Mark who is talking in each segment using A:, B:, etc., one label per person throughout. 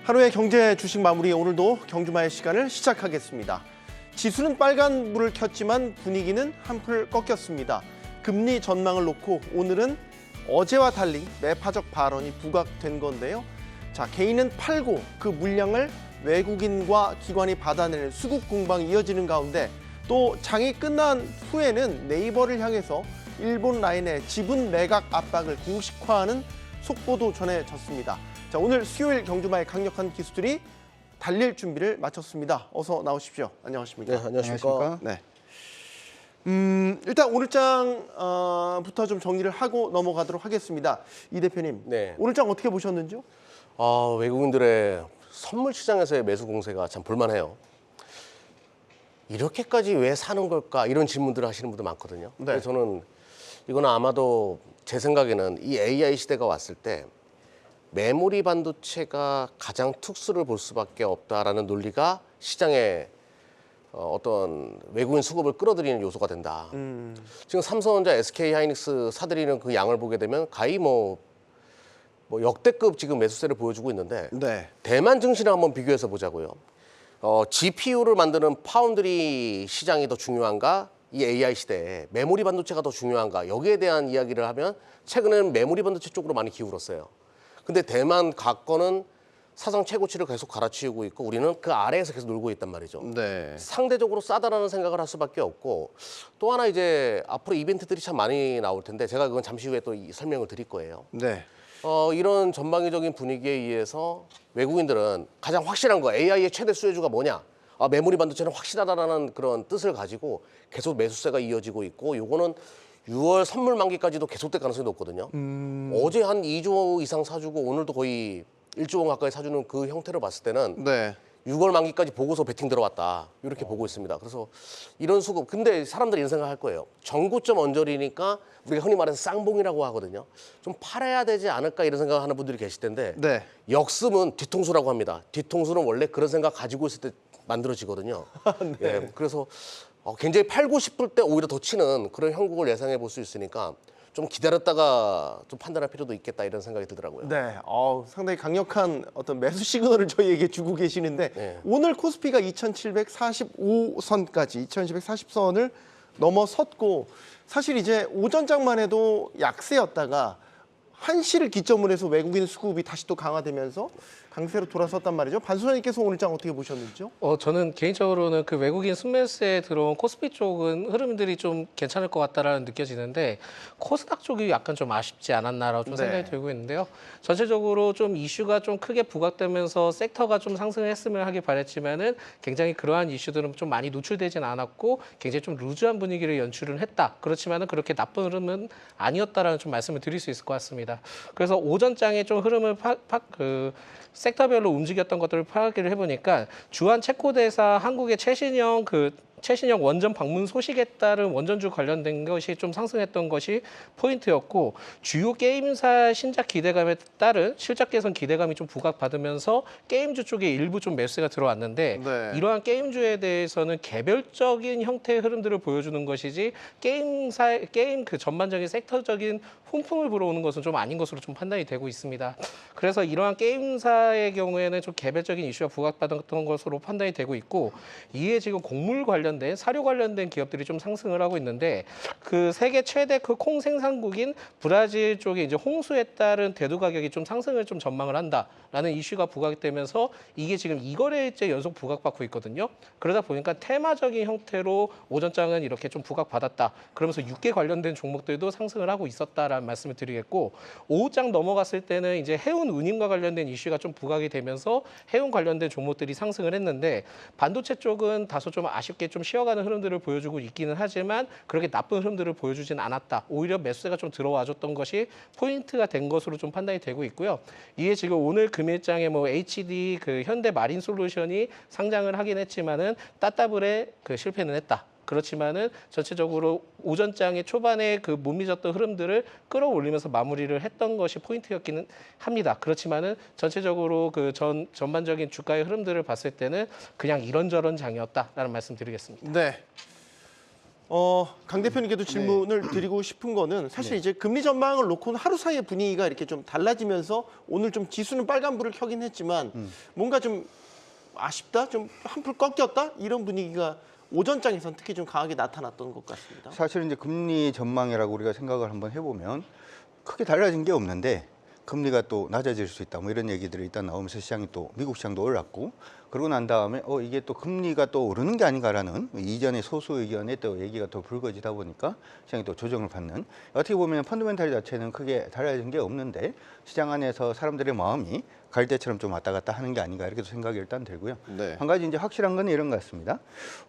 A: 하루의 경제 주식 마무리 오늘도 경주마의 시간을 시작하겠습니다. 지수는 빨간 불을 켰지만 분위기는 한풀 꺾였습니다. 금리 전망을 놓고 오늘은 어제와 달리 매파적 발언이 부각된 건데요. 자, 개인은 팔고 그 물량을 외국인과 기관이 받아내는 수급 공방이 이어지는 가운데 또 장이 끝난 후에는 네이버를 향해서 일본 라인의 지분 매각 압박을 공식화하는 속보도 전해졌습니다. 자, 오늘 수요일 경주마의 강력한 기수들이 달릴 준비를 마쳤습니다. 어서 나오십시오. 안녕하십니까?
B: 네, 안녕하십니까?
A: 네. 일단 오늘 장부터 좀 정리를 하고 넘어가도록 하겠습니다. 이 대표님,
B: 네.
A: 오늘 장 어떻게 보셨는지요?
B: 외국인들의 선물 시장에서의 매수 공세가 참 볼만해요. 이렇게까지 왜 사는 걸까? 이런 질문들을 하시는 분들 많거든요.
A: 네.
B: 그래서 저는 이거는 아마도 제 생각에는 이 AI 시대가 왔을 때 메모리 반도체가 가장 특수를 볼 수밖에 없다라는 논리가 시장에 어떤 외국인 수급을 끌어들이는 요소가 된다. 지금 삼성전자, SK하이닉스 사들이는 그 양을 보게 되면 가히 뭐 역대급 지금 매수세를 보여주고 있는데
A: 네.
B: 대만 증시랑 한번 비교해서 보자고요. GPU를 만드는 파운드리 시장이 더 중요한가? 이 AI 시대에 메모리 반도체가 더 중요한가? 여기에 대한 이야기를 하면 최근에는 메모리 반도체 쪽으로 많이 기울었어요. 근데 대만 가건은 사상 최고치를 계속 갈아치우고 있고 우리는 그 아래에서 계속 놀고 있단 말이죠.
A: 네.
B: 상대적으로 싸다라는 생각을 할 수밖에 없고 또 하나 이제 앞으로 이벤트들이 참 많이 나올 텐데 제가 그건 잠시 후에 또 설명을 드릴 거예요.
A: 네.
B: 이런 전방위적인 분위기에 의해서 외국인들은 가장 확실한 거 AI의 최대 수혜주가 뭐냐? 메모리 반도체는 확실하다라는 그런 뜻을 가지고 계속 매수세가 이어지고 있고 요거는 6월 선물 만기까지도 계속될 가능성이 높거든요. 어제 한 2조 이상 사주고 오늘도 거의 1조 원 가까이 사주는 그 형태로 봤을 때는
A: 네.
B: 6월 만기까지 보고서 베팅 들어왔다. 이렇게 보고 있습니다. 그래서 이런 수급. 근데 사람들이 이런 생각할 거예요. 전고점 언저리니까 우리가 흔히 말해서 쌍봉이라고 하거든요. 좀 팔아야 되지 않을까 이런 생각하는 분들이 계실 텐데
A: 네.
B: 역습은 뒤통수라고 합니다. 뒤통수는 원래 그런 생각 가지고 있을 때 만들어지거든요.
A: 네.
B: 예, 그래서 굉장히 팔고 싶을 때 오히려 더 치는 그런 형국을 예상해 볼 수 있으니까 좀 기다렸다가 좀 판단할 필요도 있겠다 이런 생각이 들더라고요.
A: 네. 상당히 강력한 어떤 매수 시그널을 저희에게 주고 계시는데
B: 네.
A: 오늘 코스피가 2745선까지 2740선을 넘어섰고 사실 이제 오전장만 해도 약세였다가 1시를 기점으로 해서 외국인 수급이 다시 또 강화되면서 강세로 돌아섰단 말이죠. 반수장님께서 오늘 장 어떻게 보셨는지요?
C: 저는 개인적으로는 그 외국인 순매수에 들어온 코스피 쪽은 흐름들이 좀 괜찮을 것 같다라는 느껴지는데 코스닥 쪽이 약간 좀 아쉽지 않았나라고 좀
A: 네.
C: 생각이 들고 있는데요. 전체적으로 좀 이슈가 좀 크게 부각되면서 섹터가 좀 상승했으면 하길 바랬지만은 굉장히 그러한 이슈들은 좀 많이 노출되진 않았고 굉장히 좀 루즈한 분위기를 연출을 했다. 그렇지만은 그렇게 나쁜 흐름은 아니었다라는 좀 말씀을 드릴 수 있을 것 같습니다. 그래서 오전장에 좀 흐름을 섹터별로 움직였던 것들을 파악을 해보니까 주한 체코대사 한국의 최신형 원전 방문 소식에 따른 원전주 관련된 것이 좀 상승했던 것이 포인트였고 주요 게임사 신작 기대감에 따른 실적 개선 기대감이 좀 부각받으면서 게임주 쪽에 일부 좀 매수가 들어왔는데
A: 네.
C: 이러한 게임주에 대해서는 개별적인 형태의 흐름들을 보여주는 것이지 게임 그 전반적인 섹터적인 훈풍을 불어오는 것은 좀 아닌 것으로 좀 판단이 되고 있습니다. 그래서 이러한 게임사의 경우에는 좀 개별적인 이슈가 부각받았던 것으로 판단이 되고 있고 이에 지금 곡물 관련된 사료 관련된 기업들이 좀 상승을 하고 있는데 그 세계 최대 그 콩 생산국인 브라질 쪽에 이제 홍수에 따른 대두 가격이 좀 상승을 좀 전망을 한다라는 이슈가 부각되면서 이게 지금 2거래일째 연속 부각받고 있거든요. 그러다 보니까 테마적인 형태로 오전장은 이렇게 좀 부각받았다. 그러면서 육계 관련된 종목들도 상승을 하고 있었다라는 말씀을 드리겠고 오후장 넘어갔을 때는 이제 해운 운임과 관련된 이슈가 좀 부각이 되면서 해운 관련된 종목들이 상승을 했는데 반도체 쪽은 다소 좀 아쉽게 좀 쉬어가는 흐름들을 보여주고 있기는 하지만 그렇게 나쁜 흐름들을 보여주진 않았다. 오히려 매수세가 좀 들어와줬던 것이 포인트가 된 것으로 좀 판단이 되고 있고요. 이게 지금 오늘 금일장에 HD 그 현대 마린 솔루션이 상장을 하긴 했지만은 따따블에 그 실패는 했다. 그렇지만은 전체적으로 오전장의 초반에 그 못 믿었던 흐름들을 끌어올리면서 마무리를 했던 것이 포인트였기는 합니다. 그렇지만은 전체적으로 그 전반적인 주가의 흐름들을 봤을 때는 그냥 이런저런 장이었다라는 말씀드리겠습니다.
A: 네. 강 대표님께도 질문을 드리고 싶은 거는 사실 이제 금리 전망을 놓고는 하루 사이에 분위기가 이렇게 좀 달라지면서 오늘 좀 지수는 빨간불을 켜긴 했지만 뭔가 좀 아쉽다, 좀 한풀 꺾였다 이런 분위기가 오전장에서는 특히 좀 강하게 나타났던 것 같습니다.
D: 사실 이제 금리 전망이라고 우리가 생각을 한번 해보면 크게 달라진 게 없는데 금리가 또 낮아질 수 있다 뭐 이런 얘기들이 일단 나오면서 시장이 또 미국 시장도 올랐고 그러고 난 다음에 이게 또 금리가 또 오르는 게 아닌가라는 이전의 소수 의견에 또 얘기가 더 불거지다 보니까 시장이 또 조정을 받는 어떻게 보면 펀더멘탈 자체는 크게 달라진 게 없는데 시장 안에서 사람들의 마음이 갈대처럼 좀 왔다 갔다 하는 게 아닌가 이렇게 생각이 일단 들고요.
A: 네.
D: 한 가지 이제 확실한 건 이런 것 같습니다.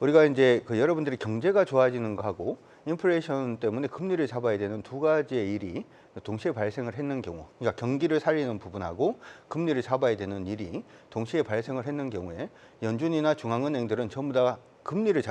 D: 우리가 이제 여러분들이 경제가 좋아지는 거하고 인플레이션 때문에 금리를 잡아야 되는 두 가지의 일이 동시에 발생을 했는 경우, 그러니까 경기를 살리는 부분하고 금리를 잡아야 되는 일이 동시에 발생을 했는 경우에 연준이나 중앙은행들은 전부 다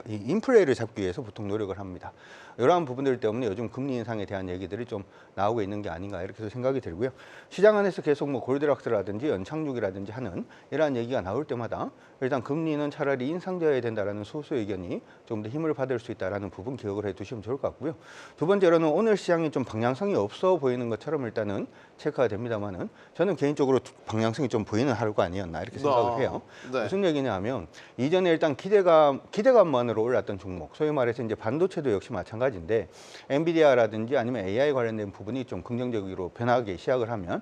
D: 인플레를 잡기 위해서 보통 노력을 합니다. 이러한 부분들 때문에 요즘 금리 인상에 대한 얘기들이 좀 나오고 있는 게 아닌가 이렇게 생각이 들고요. 시장 안에서 계속 뭐 골드락스라든지 연착륙이라든지 하는 이러한 얘기가 나올 때마다 일단 금리는 차라리 인상되어야 된다라는 소수 의견이 좀 더 힘을 받을 수 있다라는 부분 기억을 해두시면 좋을 것 같고요. 두 번째로는 오늘 시장이 좀 방향성이 없어 보이는 것처럼 일단은 체크가 됩니다만은 저는 개인적으로 방향성이 좀 보이는 하루가 아니었나 이렇게 생각을 해요.
A: 네.
D: 무슨 얘기냐면 이전에 일단 기대감만으로 올랐던 종목, 소위 말해서 이제 반도체도 역시 마찬가지인데 엔비디아라든지 아니면 AI 관련된 부분이 좀 긍정적으로 변하기 시작을 하면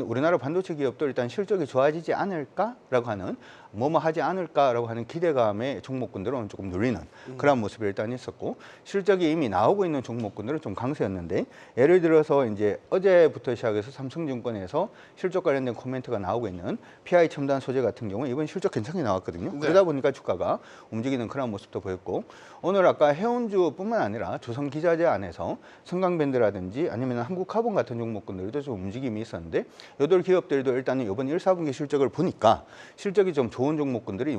D: 우리나라 반도체 기업도 일단 실적이 좋아지지 않을까라고 하는 뭐뭐 하지 않을까라고 하는 기대감의 종목군들은 조금 눌리는 그런 모습이 일단 있었고 실적이 이미 나오고 있는 종목군들은 좀 강세였는데 예를 들어서 이제 어제부터 시작해서 삼성증권에서 실적 관련된 코멘트가 나오고 있는 PI 첨단 소재 같은 경우 이번 실적 괜찮게 나왔거든요.
A: 네.
D: 그러다 보니까 주가가 움직이는 그런 모습도 보였고 오늘 아까 해운주뿐만 아니라 조선기자재 안에서 성강밴드라든지 아니면 한국카본 같은 종목군들도 좀 움직임이 있었는데 여덟 기업들도 일단은 이번 1, 4분기 실적을 보니까 실적이 좀 좋은 종목군들이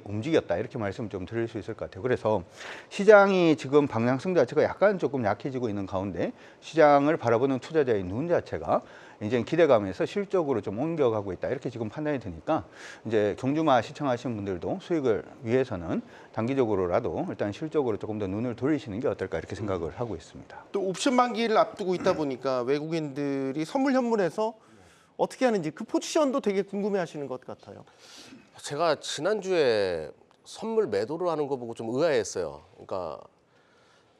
D: 움직였다 이렇게 말씀 좀 드릴 수 있을 것 같아요. 그래서 시장이 지금 방향성 자체가 약간 조금 약해지고 있는 가운데 시장을 바라보는 투자자의 눈 자체가 이제 기대감에서 실적으로 좀 옮겨가고 있다 이렇게 지금 판단이 드니까 이제 경주마 시청하시는 분들도 수익을 위해서는 단기적으로라도 일단 실적으로 조금 더 눈을 돌리시는 게 어떨까 이렇게 생각을 하고 있습니다.
A: 또 옵션 만기를 앞두고 있다 보니까 외국인들이 선물 현물에서 어떻게 하는지 그 포지션도 되게 궁금해하시는 것 같아요.
B: 제가 지난주에 선물 매도를 하는 거 보고 좀 의아했어요. 그러니까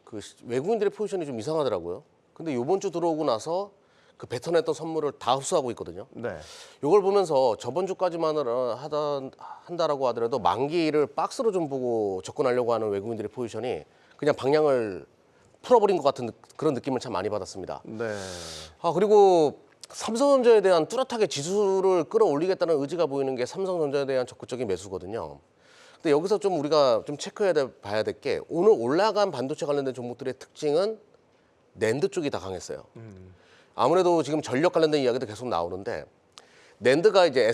B: 그 외국인들의 포지션이 좀 이상하더라고요. 근데 이번 주 들어오고 나서 그 뱉어냈던 선물을 다 흡수하고 있거든요.
A: 네.
B: 이걸 보면서 저번 주까지만 한다라고 하더라도 만기를 박스로 좀 보고 접근하려고 하는 외국인들의 포지션이 그냥 방향을 풀어버린 것 같은 그런 느낌을 참 많이 받았습니다.
A: 네.
B: 그리고 삼성전자에 대한 뚜렷하게 지수를 끌어올리겠다는 의지가 보이는 게 삼성전자에 대한 적극적인 매수거든요. 근데 여기서 좀 우리가 좀 봐야 될 게 오늘 올라간 반도체 관련된 종목들의 특징은 낸드 쪽이 다 강했어요. 아무래도 지금 전력 관련된 이야기도 계속 나오는데 낸드가 이제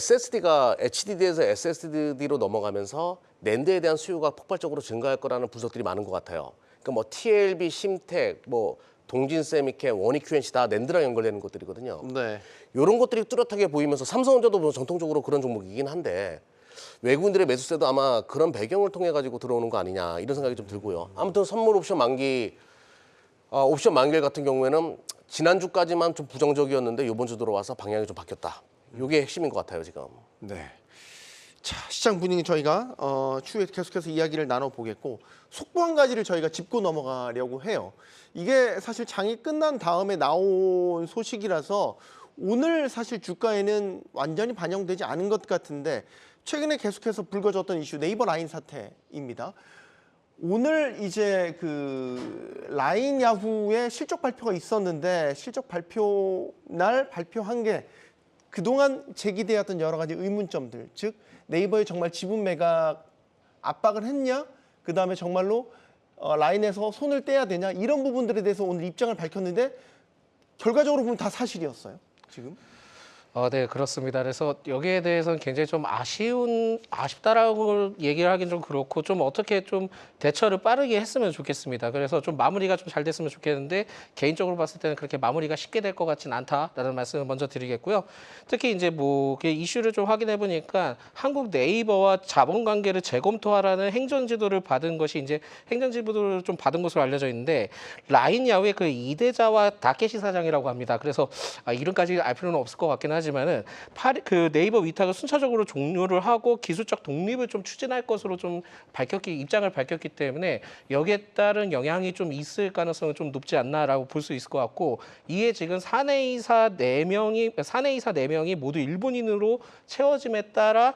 B: HDD에서 SSD로 넘어가면서 낸드에 대한 수요가 폭발적으로 증가할 거라는 분석들이 많은 것 같아요. 그러니까 뭐 TLB, 심텍, 뭐 동진세미캠, 원익QNC 다 낸드랑 연결되는 것들이거든요.
A: 네.
B: 이런 것들이 뚜렷하게 보이면서 삼성전자도 뭐 전통적으로 그런 종목이긴 한데 외국인들의 매수세도 아마 그런 배경을 통해 가지고 들어오는 거 아니냐 이런 생각이 좀 들고요. 아무튼 선물 옵션 만기 같은 경우에는 지난주까지만 좀 부정적이었는데 이번 주 들어와서 방향이 좀 바뀌었다. 이게 핵심인 것 같아요 지금.
A: 네. 자, 시장 분위기 저희가 추후에 계속해서 이야기를 나눠보겠고 속보 한 가지를 저희가 짚고 넘어가려고 해요. 이게 사실 장이 끝난 다음에 나온 소식이라서 오늘 사실 주가에는 완전히 반영되지 않은 것 같은데 최근에 계속해서 불거졌던 이슈 네이버 라인 사태입니다. 오늘 이제 그 라인 야후의 실적 발표가 있었는데 실적 발표 날 발표한 게 그동안 제기되었던 여러 가지 의문점들, 즉 네이버에 정말 지분 매각 압박을 했냐? 그다음에 정말로 라인에서 손을 떼야 되냐? 이런 부분들에 대해서 오늘 입장을 밝혔는데 결과적으로 보면 다 사실이었어요. 지금.
C: 네, 그렇습니다. 그래서 여기에 대해서는 굉장히 좀 아쉽다라고 얘기를 하긴 좀 그렇고 좀 어떻게 좀 대처를 빠르게 했으면 좋겠습니다. 그래서 좀 마무리가 좀 잘 됐으면 좋겠는데 개인적으로 봤을 때는 그렇게 마무리가 쉽게 될 것 같지는 않다라는 말씀을 먼저 드리겠고요. 특히 이제 뭐 이슈를 좀 확인해 보니까 한국 네이버와 자본 관계를 재검토하라는 행정지도를 받은 것이 이제 행정지도를 좀 받은 것으로 알려져 있는데 라인 야후의 그 이대자와 다케시 사장이라고 합니다. 그래서 이름까지 알 필요는 없을 것 같긴 하지만은 그 네이버 위탁을 순차적으로 종료를 하고 기술적 독립을 좀 추진할 것으로 좀 입장을 밝혔기 때문에 여기에 따른 영향이 좀 있을 가능성은 좀 높지 않나라고 볼 수 있을 것 같고 이에 지금 사내이사 4명이 모두 일본인으로 채워짐에 따라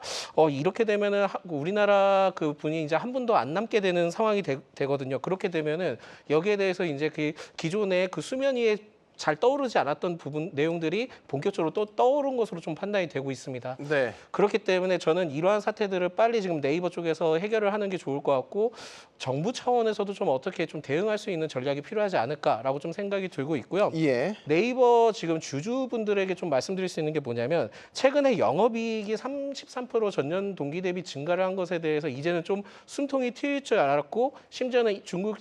C: 이렇게 되면은 우리나라 그 분이 이제 한 분도 안 남게 되는 상황이 되거든요. 그렇게 되면은 여기에 대해서 이제 그 기존의 그 수면 위에 잘 떠오르지 않았던 내용들이 본격적으로 또 떠오른 것으로 좀 판단이 되고 있습니다.
A: 네.
C: 그렇기 때문에 저는 이러한 사태들을 빨리 지금 네이버 쪽에서 해결을 하는 게 좋을 것 같고 정부 차원에서도 좀 어떻게 좀 대응할 수 있는 전략이 필요하지 않을까라고 좀 생각이 들고 있고요.
A: 예.
C: 네이버 지금 주주분들에게 좀 말씀드릴 수 있는 게 뭐냐면 최근에 영업이익이 33% 전년 동기 대비 증가를 한 것에 대해서 이제는 좀 숨통이 트일 줄 알았고 심지어는 중국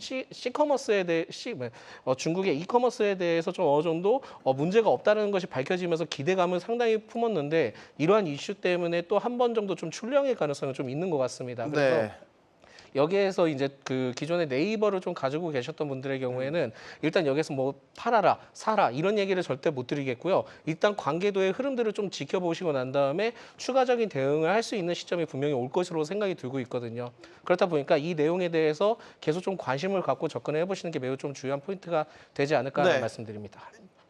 C: 중국의 이커머스에 대해서 좀 어느 정도 문제가 없다는 것이 밝혀지면서 기대감을 상당히 품었는데 이러한 이슈 때문에 또 한 번 정도 좀 출렁일 가능성이 좀 있는 것 같습니다. 그래서
A: 네.
C: 여기에서 이제 그 기존의 네이버를 좀 가지고 계셨던 분들의 경우에는 일단 여기서 뭐 팔아라, 사라 이런 얘기를 절대 못 드리겠고요. 일단 관계도의 흐름들을 좀 지켜보시고 난 다음에 추가적인 대응을 할 수 있는 시점이 분명히 올 것으로 생각이 들고 있거든요. 그렇다 보니까 이 내용에 대해서 계속 좀 관심을 갖고 접근을 해보시는 게 매우 좀 중요한 포인트가 되지 않을까
A: 네.
C: 말씀드립니다.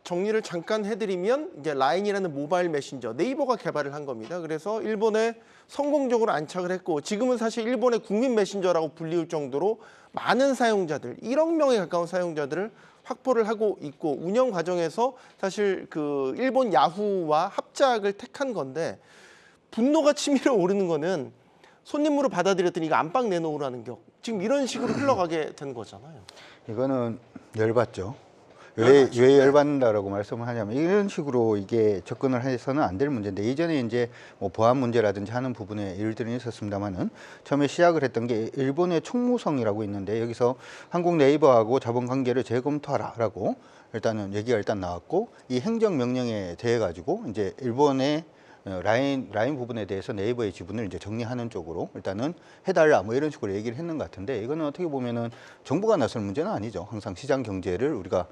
A: 정리를 잠깐 해드리면 이제 라인이라는 모바일 메신저 네이버가 개발을 한 겁니다. 그래서 일본에 성공적으로 안착을 했고 지금은 사실 일본의 국민 메신저라고 불리울 정도로 많은 사용자들, 1억 명에 가까운 사용자들을 확보를 하고 있고 운영 과정에서 사실 그 일본 야후와 합작을 택한 건데 분노가 치밀어 오르는 거는 손님으로 받아들였더니 이거 안방 내놓으라는 격 지금 이런 식으로 흘러가게 된 거잖아요.
D: 이거는 열받죠. 왜 열받는다라고 말씀을 하냐면 이런 식으로 이게 접근을 해서는 안 될 문제인데 예전에 이제 뭐 보안 문제라든지 하는 부분에 일들이 있었습니다만은 처음에 시작을 했던 게 일본의 총무성이라고 있는데 여기서 한국 네이버하고 자본 관계를 재검토하라라고 일단은 얘기가 일단 나왔고 이 행정 명령에 대해 가지고 이제 일본의 라인 부분에 대해서 네이버의 지분을 이제 정리하는 쪽으로 일단은 해달라 뭐 이런 식으로 얘기를 했는 것 같은데 이거는 어떻게 보면은 정부가 나설 문제는 아니죠. 항상 시장 경제를 우리가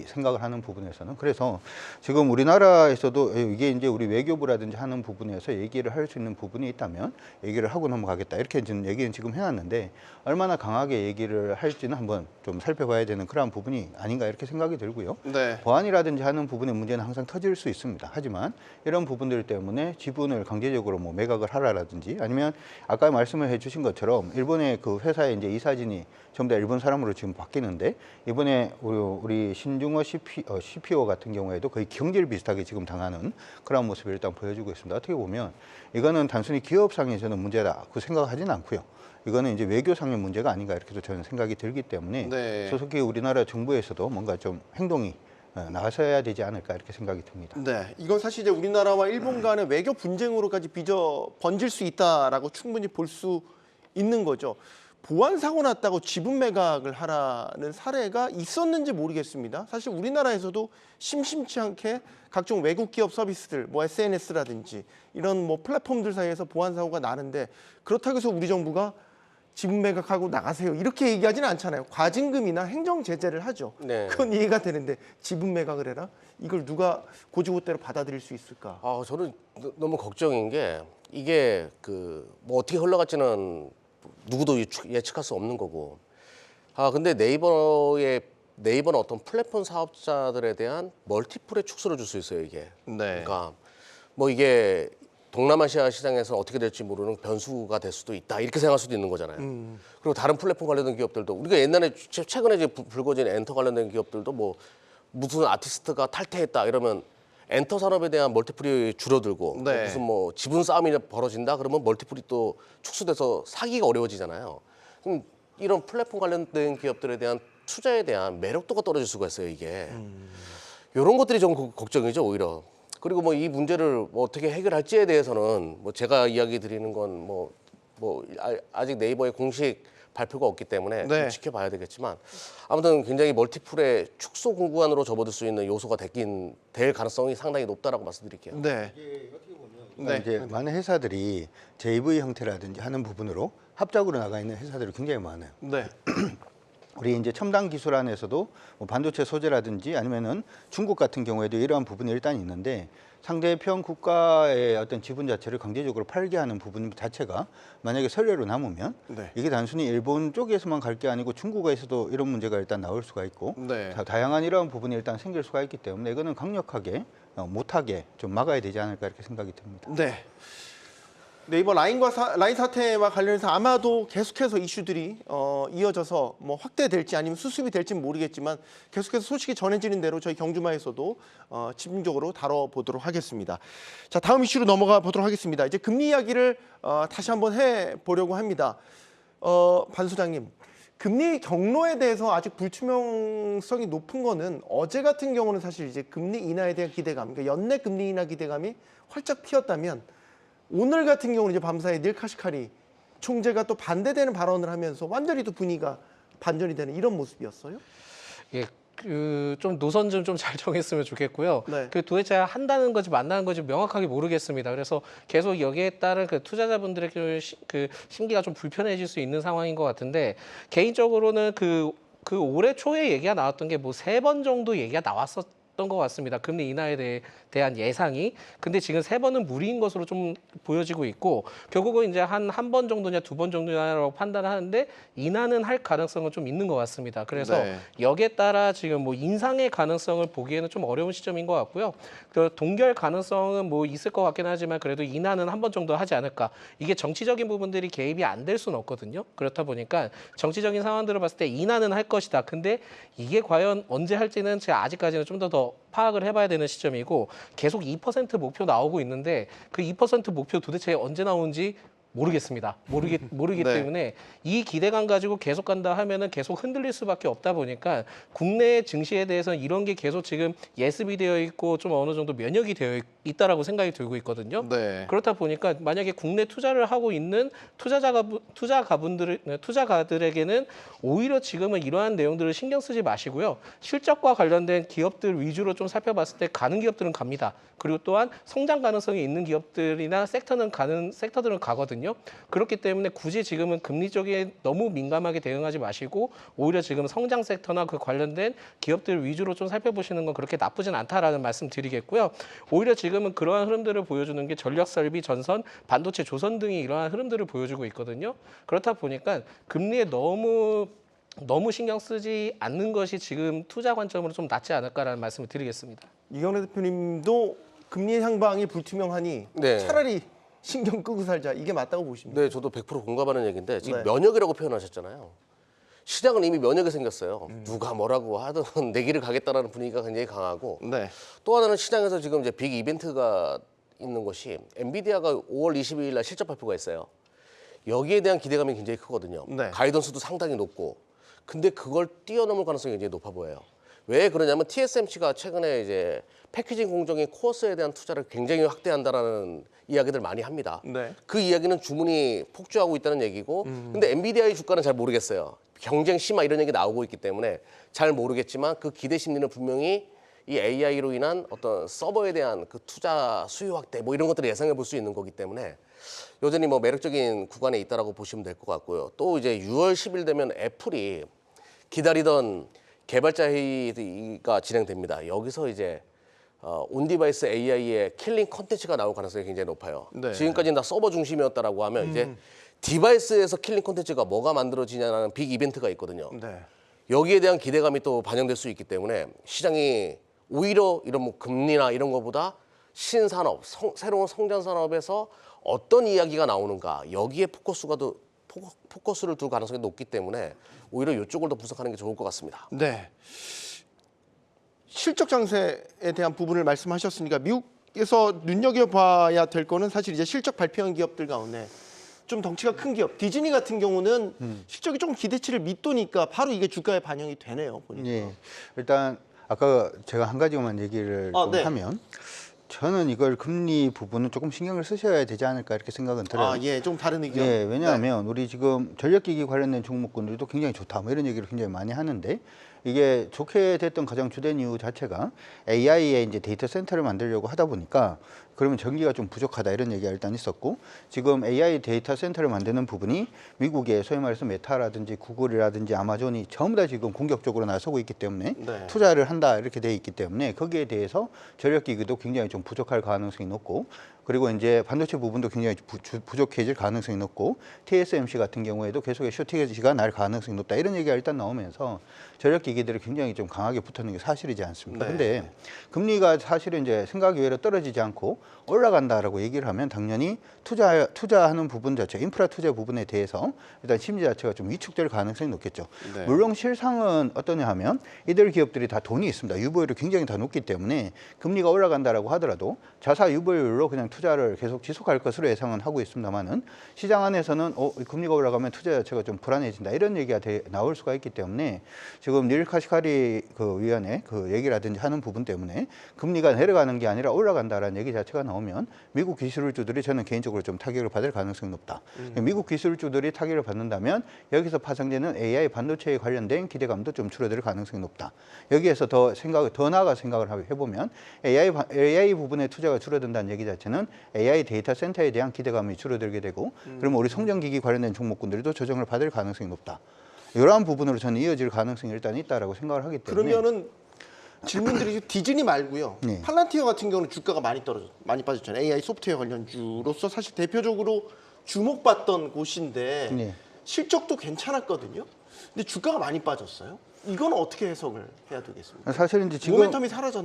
D: 생각을 하는 부분에서는 그래서 지금 우리나라에서도 이게 이제 우리 외교부라든지 하는 부분에서 얘기를 할 수 있는 부분이 있다면 얘기를 하고 넘어가겠다 이렇게 지금 얘기는 지금 해놨는데 얼마나 강하게 얘기를 할지는 한번 좀 살펴봐야 되는 그러한 부분이 아닌가 이렇게 생각이 들고요.
A: 네.
D: 보안이라든지 하는 부분의 문제는 항상 터질 수 있습니다. 하지만 이런 부분들 때문에 지분을 강제적으로 뭐 매각을 하라라든지 아니면 아까 말씀을 해주신 것처럼 일본의 그 회사의 이제 이사진이 전부 다 일본 사람으로 지금 바뀌는데 이번에 우리 신중호 CPO 같은 경우에도 거의 경질 비슷하게 지금 당하는 그런 모습을 일단 보여주고 있습니다. 어떻게 보면 이거는 단순히 기업상에서는 문제다 그 생각하지는 않고요. 이거는 이제 외교상의 문제가 아닌가 이렇게도 저는 생각이 들기 때문에
A: 네.
D: 소속기 우리나라 정부에서도 뭔가 좀 행동이 나서야 되지 않을까 이렇게 생각이 듭니다.
A: 네, 이건 사실 이제 우리나라와 일본 간의 외교 분쟁으로까지 번질 수 있다라고 충분히 볼 수 있는 거죠. 보안 사고 났다고 지분 매각을 하라는 사례가 있었는지 모르겠습니다. 사실 우리나라에서도 심심치 않게 각종 외국 기업 서비스들, 뭐 SNS라든지 이런 뭐 플랫폼들 사이에서 보안 사고가 나는데 그렇다고 해서 우리 정부가 지분 매각하고 나가세요 이렇게 얘기하지는 않잖아요. 과징금이나 행정 제재를 하죠.
B: 네.
A: 그건 이해가 되는데 지분 매각을 해라? 이걸 누가 고지고대로 받아들일 수 있을까?
B: 저는 너무 걱정인 게 이게 뭐 어떻게 흘러갈지는 누구도 예측할 수 없는 거고. 근데 네이버는 어떤 플랫폼 사업자들에 대한 멀티플의 축소를 줄 수 있어요, 이게.
A: 네.
B: 그러니까 뭐 이게 동남아시아 시장에서 어떻게 될지 모르는 변수가 될 수도 있다 이렇게 생각할 수도 있는 거잖아요. 그리고 다른 플랫폼 관련된 기업들도 우리가 옛날에 최근에 이제 불거진 엔터 관련된 기업들도 뭐 무슨 아티스트가 탈퇴했다 이러면 엔터 산업에 대한 멀티플이 줄어들고
A: 네.
B: 무슨 뭐 지분 싸움이 벌어진다 그러면 멀티플이 또 축소돼서 사기가 어려워지잖아요. 그럼 이런 플랫폼 관련된 기업들에 대한 투자에 대한 매력도가 떨어질 수가 있어요, 이게. 이런 것들이 좀 걱정이죠, 오히려. 그리고 뭐 이 문제를 뭐 어떻게 해결할지에 대해서는 뭐 제가 이야기 드리는 건 아직 네이버의 공식 발표가 없기 때문에
A: 네.
B: 좀 지켜봐야 되겠지만 아무튼 굉장히 멀티플의 축소 공구간으로 접어들 수 있는 요소가 될 가능성이 상당히 높다라고 말씀드릴게요.
A: 네.
D: 그러니까
A: 네.
D: 이제 많은 회사들이 JV 형태라든지 하는 부분으로 합작으로 나가 있는 회사들이 굉장히 많아요.
A: 네.
D: 우리 이제 첨단 기술 안에서도 뭐 반도체 소재라든지 아니면은 중국 같은 경우에도 이러한 부분이 일단 있는데 상대편 국가의 어떤 지분 자체를 강제적으로 팔게 하는 부분 자체가 만약에 선례로 남으면
A: 네.
D: 이게 단순히 일본 쪽에서만 갈 게 아니고 중국에서도 이런 문제가 일단 나올 수가 있고
A: 네.
D: 다양한 이러한 부분이 일단 생길 수가 있기 때문에 이거는 강력하게 못하게 좀 막아야 되지 않을까 이렇게 생각이 듭니다.
A: 네. 네이버 라인 사태와 관련해서 아마도 계속해서 이슈들이 이어져서 뭐 확대될지 아니면 수습이 될지는 모르겠지만 계속해서 소식이 전해지는 대로 저희 경주마에서도 집중적으로 다뤄보도록 하겠습니다. 자, 다음 이슈로 넘어가 보도록 하겠습니다. 이제 금리 이야기를 다시 한번 해보려고 합니다. 반 소장님, 금리 경로에 대해서 아직 불투명성이 높은 거는 어제 같은 경우는 사실 이제 금리 인하에 대한 기대감, 그러니까 연내 금리 인하 기대감이 활짝 피었다면 오늘 같은 경우는 이제 밤사이 닐 카시카리 총재가 또 반대되는 발언을 하면서 완전히 또 분위기가 반전이 되는 이런 모습이었어요.
C: 예, 좀 노선 좀 잘 정했으면 좋겠고요.
A: 네.
C: 도대체 한다는 건지 만나는 건지 명확하게 모르겠습니다. 그래서 계속 여기에 따른 투자자분들의 그 심기가 좀 불편해질 수 있는 상황인 것 같은데 개인적으로는 그 올해 초에 얘기가 나왔던 게 뭐 3번 정도 얘기가 나왔었던 것 같습니다. 금리 인하에 대한 예상이. 근데 지금 3번은 무리인 것으로 좀 보여지고 있고 결국은 이제 한 번 정도냐 2번 정도냐라고 판단하는데 인하는 할 가능성은 좀 있는 것 같습니다. 그래서
A: 네.
C: 여기에 따라 지금 뭐 인상의 가능성을 보기에는 좀 어려운 시점인 것 같고요. 그 동결 가능성은 뭐 있을 것 같긴 하지만 그래도 인하는 한 번 정도 하지 않을까. 이게 정치적인 부분들이 개입이 안 될 수는 없거든요. 그렇다 보니까 정치적인 상황들을 봤을 때 인하는 할 것이다. 근데 이게 과연 언제 할지는 제가 아직까지는 좀 더 파악을 해봐야 되는 시점이고 계속 2% 목표 나오고 있는데 그 2% 목표 도대체 언제 나오는지 모르겠습니다. 모르기
A: 네.
C: 때문에 이 기대감 가지고 계속 간다 하면은 계속 흔들릴 수밖에 없다 보니까 국내 증시에 대해서는 이런 게 계속 지금 예습이 되어 있고 좀 어느 정도 면역이 되어 있다라고 생각이 들고 있거든요.
A: 네.
C: 그렇다 보니까 만약에 국내 투자를 하고 있는 투자가들에게는 오히려 지금은 이러한 내용들을 신경 쓰지 마시고요. 실적과 관련된 기업들 위주로 좀 살펴봤을 때 가는 기업들은 갑니다. 그리고 또한 성장 가능성이 있는 기업들이나 섹터들은 가거든요. 그렇기 때문에 굳이 지금은 금리 쪽에 너무 민감하게 대응하지 마시고 오히려 지금 성장 섹터나 그 관련된 기업들 위주로 좀 살펴보시는 건 그렇게 나쁘진 않다라는 말씀 드리겠고요. 오히려 지금은 그러한 흐름들을 보여주는 게 전력설비, 전선, 반도체, 조선 등이 이러한 흐름들을 보여주고 있거든요. 그렇다 보니까 금리에 너무 신경 쓰지 않는 것이 지금 투자 관점으로 좀 낫지 않을까라는 말씀을 드리겠습니다.
A: 이경래 대표님도 금리 향방이 불투명하니
B: 네.
A: 차라리 신경 끄고 살자. 이게 맞다고 보십니다.
B: 네, 저도 100% 공감하는 얘기인데 지금
A: 네.
B: 면역이라고 표현하셨잖아요. 시장은 이미 면역이 생겼어요. 누가 뭐라고 하든 내 길을 가겠다라는 분위기가 굉장히 강하고
A: 네.
B: 또 하나는 시장에서 지금 이제 빅 이벤트가 있는 것이 엔비디아가 5월 22일 날 실적 발표가 있어요. 여기에 대한 기대감이 굉장히 크거든요.
A: 네.
B: 가이던스도 상당히 높고 근데 그걸 뛰어넘을 가능성이 굉장히 높아 보여요. 왜 그러냐면 TSMC가 최근에 이제 패키징 공정의 코어스에 대한 투자를 굉장히 확대한다라는 이야기들 많이 합니다.
A: 네.
B: 그 이야기는 주문이 폭주하고 있다는 얘기고 근데 엔비디아의 주가는 잘 모르겠어요. 경쟁 심화 이런 얘기 나오고 있기 때문에 잘 모르겠지만 그 기대 심리는 분명히 이 AI로 인한 어떤 서버에 대한 그 투자 수요 확대 뭐 이런 것들을 예상해 볼 수 있는 거기 때문에 여전히 뭐 매력적인 구간에 있다라고 보시면 될 것 같고요. 또 이제 6월 10일 되면 애플이 기다리던 개발자 회의가 진행됩니다. 여기서 이제 온디바이스 AI의 킬링 컨텐츠가 나올 가능성이 굉장히 높아요.
A: 네.
B: 지금까지는 다 서버 중심이었다라고 하면 이제 디바이스에서 킬링 컨텐츠가 뭐가 만들어지냐는 빅 이벤트가 있거든요.
A: 네.
B: 여기에 대한 기대감이 또 반영될 수 있기 때문에 시장이 오히려 이런 뭐 금리나 이런 것보다 신산업, 새로운 성장 산업에서 어떤 이야기가 나오는가 여기에 포커스를 둘 가능성이 높기 때문에 오히려 이쪽을 더 분석하는 게 좋을 것 같습니다.
A: 네. 실적 장세에 대한 부분을 말씀하셨으니까 미국에서 눈여겨봐야 될 거는 사실 이제 실적 발표한 기업들 가운데 좀 덩치가 큰 기업, 디즈니 같은 경우는 실적이 좀 기대치를 밑도니까 바로 이게 주가에 반영이 되네요. 보니까.
D: 예. 일단 아까 제가 한 가지만 얘기를 좀
A: 네.
D: 하면 저는 이걸 금리 부분은 조금 신경을 쓰셔야 되지 않을까 이렇게 생각은 들어요.
A: 아, 예, 좀 다른 의견.
D: 예, 왜냐하면 우리 지금 전력기기 관련된 종목군들도 굉장히 좋다 뭐 이런 얘기를 굉장히 많이 하는데 이게 좋게 됐던 가장 주된 이유 자체가 AI의 이제 데이터 센터를 만들려고 하다 보니까 그러면 전기가 좀 부족하다 이런 얘기가 일단 있었고 지금 AI 데이터 센터를 만드는 부분이 미국의 소위 말해서 메타라든지 구글이라든지 아마존이 전부 다 지금 공격적으로 나서고 있기 때문에
A: 네.
D: 투자를 한다 이렇게 돼 있기 때문에 거기에 대해서 전력기기도 굉장히 좀 부족할 가능성이 높고 그리고 이제 반도체 부분도 굉장히 부족해질 가능성이 높고 TSMC 같은 경우에도 계속의 쇼티지가 날 가능성이 높다 이런 얘기가 일단 나오면서 전력기기들이 굉장히 좀 강하게 붙는 게 사실이지 않습니까?
A: 네.
D: 근데 금리가 사실은 이제 생각 외로 떨어지지 않고 올라간다라고 얘기를 하면 당연히 투자하는 부분 자체, 인프라 투자 부분에 대해서 일단 심리 자체가 좀 위축될 가능성이 높겠죠.
A: 네.
D: 물론 실상은 어떠냐 하면 이들 기업들이 다 돈이 있습니다. 유보율이 굉장히 다 높기 때문에 금리가 올라간다라고 하더라도 자사 유보율로 그냥 투자를 계속 지속할 것으로 예상은 하고 있습니다만은 시장 안에서는 금리가 올라가면 투자 자체가 좀 불안해진다 이런 얘기가 나올 수가 있기 때문에 지금 닐 카시카리 그 위원회 그 얘기라든지 하는 부분 때문에 금리가 내려가는 게 아니라 올라간다라는 얘기 자체가 나오면 미국 기술주들이 저는 개인적으로 좀 타격을 받을 가능성이 높다. 미국 기술주들이 타격을 받는다면 여기서 파생되는 AI 반도체에 관련된 기대감도 좀 줄어들 가능성이 높다. 여기에서 더 나아가 생각을 해보면 AI 부분의 투자가 줄어든다는 얘기 자체는 AI 데이터 센터에 대한 기대감이 줄어들게 되고 그러면 우리 성전기기 관련된 종목군들도 조정을 받을 가능성이 높다. 이러한 부분으로 저는 이어질 가능성이 일단 있다라고 생각을 하기 때문에
A: 그러면은 질문들이 디즈니 말고요.
D: 네.
A: 팔란티어 같은 경우는 주가가 많이 빠졌잖아요. AI 소프트웨어 관련주로서 사실 대표적으로 주목받던 곳인데
D: 네.
A: 실적도 괜찮았거든요. 근데 주가가 많이 빠졌어요. 이건 어떻게 해석을 해야 되겠습니까?
D: 사실 이제 지금
A: 모멘텀이 사라졌.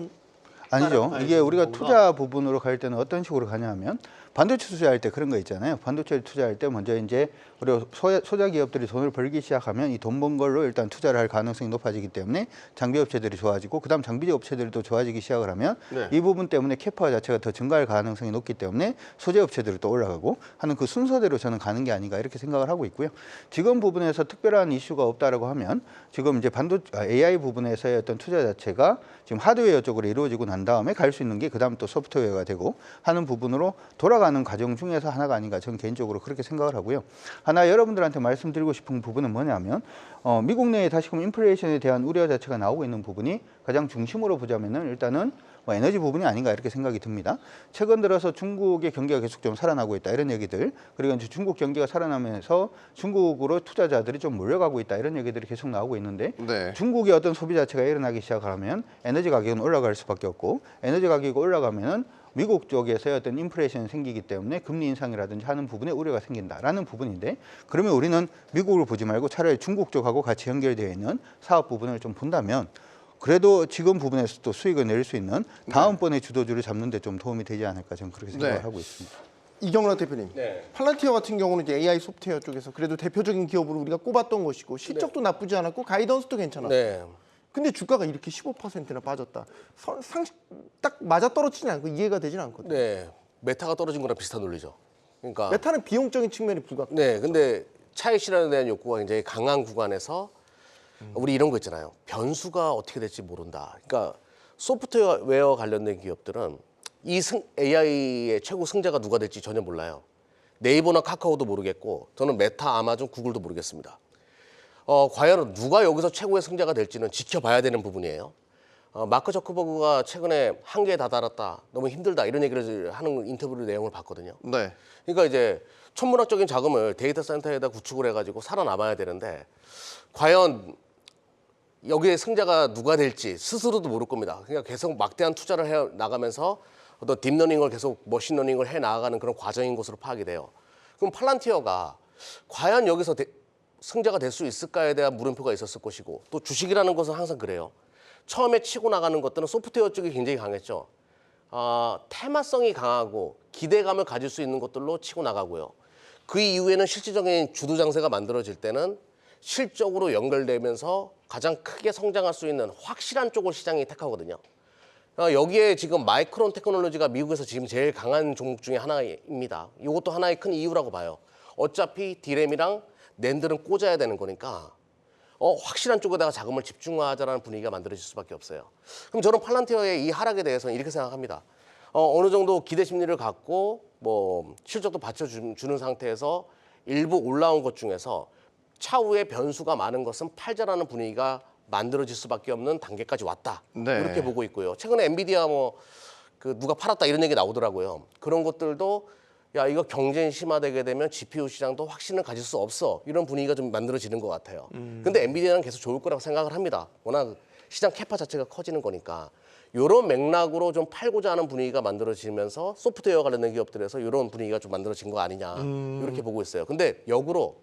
D: 아니죠.
A: 봐야지,
D: 이게 우리가
A: 뭔가.
D: 투자 부분으로 갈 때는 어떤 식으로 가냐 하면 반도체 투자할 때 그런 거 있잖아요. 반도체 투자할 때 먼저 이제 우리가 소자 기업들이 돈을 벌기 시작하면 이 돈 번 걸로 일단 투자를 할 가능성이 높아지기 때문에 장비 업체들이 좋아지고 그다음 장비 업체들도 좋아지기 시작을 하면
A: 네.
D: 이 부분 때문에 캐파 자체가 더 증가할 가능성이 높기 때문에 소재 업체들이 또 올라가고 하는 그 순서대로 저는 가는 게 아닌가 이렇게 생각을 하고 있고요. 지금 부분에서 특별한 이슈가 없다라고 하면 지금 이제 AI 부분에서의 어떤 투자 자체가 지금 하드웨어 쪽으로 이루어지고 난 다음에 갈 수 있는 게 그다음 또 소프트웨어가 되고 하는 부분으로 돌아가는 과정 중에서 하나가 아닌가 저는 개인적으로 그렇게 생각을 하고요. 하나 여러분들한테 말씀드리고 싶은 부분은 뭐냐면 미국 내에 다시금 인플레이션에 대한 우려 자체가 나오고 있는 부분이 가장 중심으로 보자면은 일단은 에너지 부분이 아닌가 이렇게 생각이 듭니다. 최근 들어서 중국의 경기가 계속 좀 살아나고 있다 이런 얘기들 그리고 이제 중국 경기가 살아나면서 중국으로 투자자들이 좀 몰려가고 있다 이런 얘기들이 계속 나오고 있는데
A: 네.
D: 중국의 어떤 소비 자체가 일어나기 시작하면 에너지 가격은 올라갈 수밖에 없고 에너지 가격이 올라가면은 미국 쪽에서의 어떤 인플레이션이 생기기 때문에 금리 인상이라든지 하는 부분에 우려가 생긴다라는 부분인데 그러면 우리는 미국을 보지 말고 차라리 중국 쪽하고 같이 연결되어 있는 사업 부분을 좀 본다면 그래도 지금 부분에서 또 수익을 낼 수 있는 다음번에 주도주를 잡는 데 좀 도움이 되지 않을까 저는 그렇게 생각을
A: 네.
D: 하고 있습니다.
A: 이경락 대표님,
B: 네.
A: 팔란티어 같은 경우는 이제 AI 소프트웨어 쪽에서 그래도 대표적인 기업으로 우리가 꼽았던 것이고 실적도 나쁘지 않았고 가이던스도 괜찮았고.
B: 네.
A: 근데 주가가 이렇게 15%나 빠졌다. 딱 맞아 떨어지지 않고 이해가 되지는 않거든요.
B: 네. 메타가 떨어진 거랑 비슷한 논리죠. 그러니까
A: 메타는 비용적인 측면이 불가.
B: 네, 근데 차익 실현에 대한 욕구가 굉장히 강한 구간에서 우리 이런 거 있잖아요. 변수가 어떻게 될지 모른다. 그러니까 소프트웨어 관련된 기업들은 AI의 최고 승자가 누가 될지 전혀 몰라요. 네이버나 카카오도 모르겠고 저는 메타, 아마존, 구글도 모르겠습니다. 과연 누가 여기서 최고의 승자가 될지는 지켜봐야 되는 부분이에요. 마크 저커버그가 최근에 한계에 다다랐다, 너무 힘들다 이런 얘기를 하는 인터뷰 내용을 봤거든요.
A: 네.
B: 그러니까 이제 천문학적인 자금을 데이터 센터에다 구축을 해가지고 살아남아야 되는데 과연 여기에 승자가 누가 될지 스스로도 모를 겁니다. 그러니까 계속 막대한 투자를 해 나가면서 어떤 딥러닝을 계속 머신러닝을 해 나가는 그런 과정인 것으로 파악이 돼요. 그럼 팔란티어가 과연 여기서 승자가 될 수 있을까에 대한 물음표가 있었을 것이고 또 주식이라는 것은 항상 그래요. 처음에 치고 나가는 것들은 소프트웨어 쪽이 굉장히 강했죠. 테마성이 강하고 기대감을 가질 수 있는 것들로 치고 나가고요. 그 이후에는 실질적인 주도 장세가 만들어질 때는 실적으로 연결되면서 가장 크게 성장할 수 있는 확실한 쪽을 시장이 택하거든요. 여기에 지금 마이크론 테크놀로지가 미국에서 지금 제일 강한 종목 중에 하나입니다. 이것도 하나의 큰 이유라고 봐요. 어차피 디램이랑 낸드는 꽂아야 되는 거니까 확실한 쪽에다가 자금을 집중하자라는 분위기가 만들어질 수밖에 없어요. 그럼 저는 팔란티어의 이 하락에 대해서는 이렇게 생각합니다. 어느 정도 기대 심리를 갖고 뭐 실적도 받쳐주는 상태에서 일부 올라온 것 중에서 차후에 변수가 많은 것은 팔자라는 분위기가 만들어질 수밖에 없는 단계까지 왔다.
A: 네.
B: 이렇게 보고 있고요. 최근에 엔비디아 뭐 그 누가 팔았다 이런 얘기 나오더라고요. 그런 것들도 야 이거 경쟁이 심화되게 되면 GPU 시장도 확신을 가질 수 없어. 이런 분위기가 좀 만들어지는 것 같아요. 근데 엔비디아는 계속 좋을 거라고 생각을 합니다. 워낙 시장 캐파 자체가 커지는 거니까. 이런 맥락으로 좀 팔고자 하는 분위기가 만들어지면서 소프트웨어 관련된 기업들에서 이런 분위기가 좀 만들어진 거 아니냐 이렇게 보고 있어요. 근데 역으로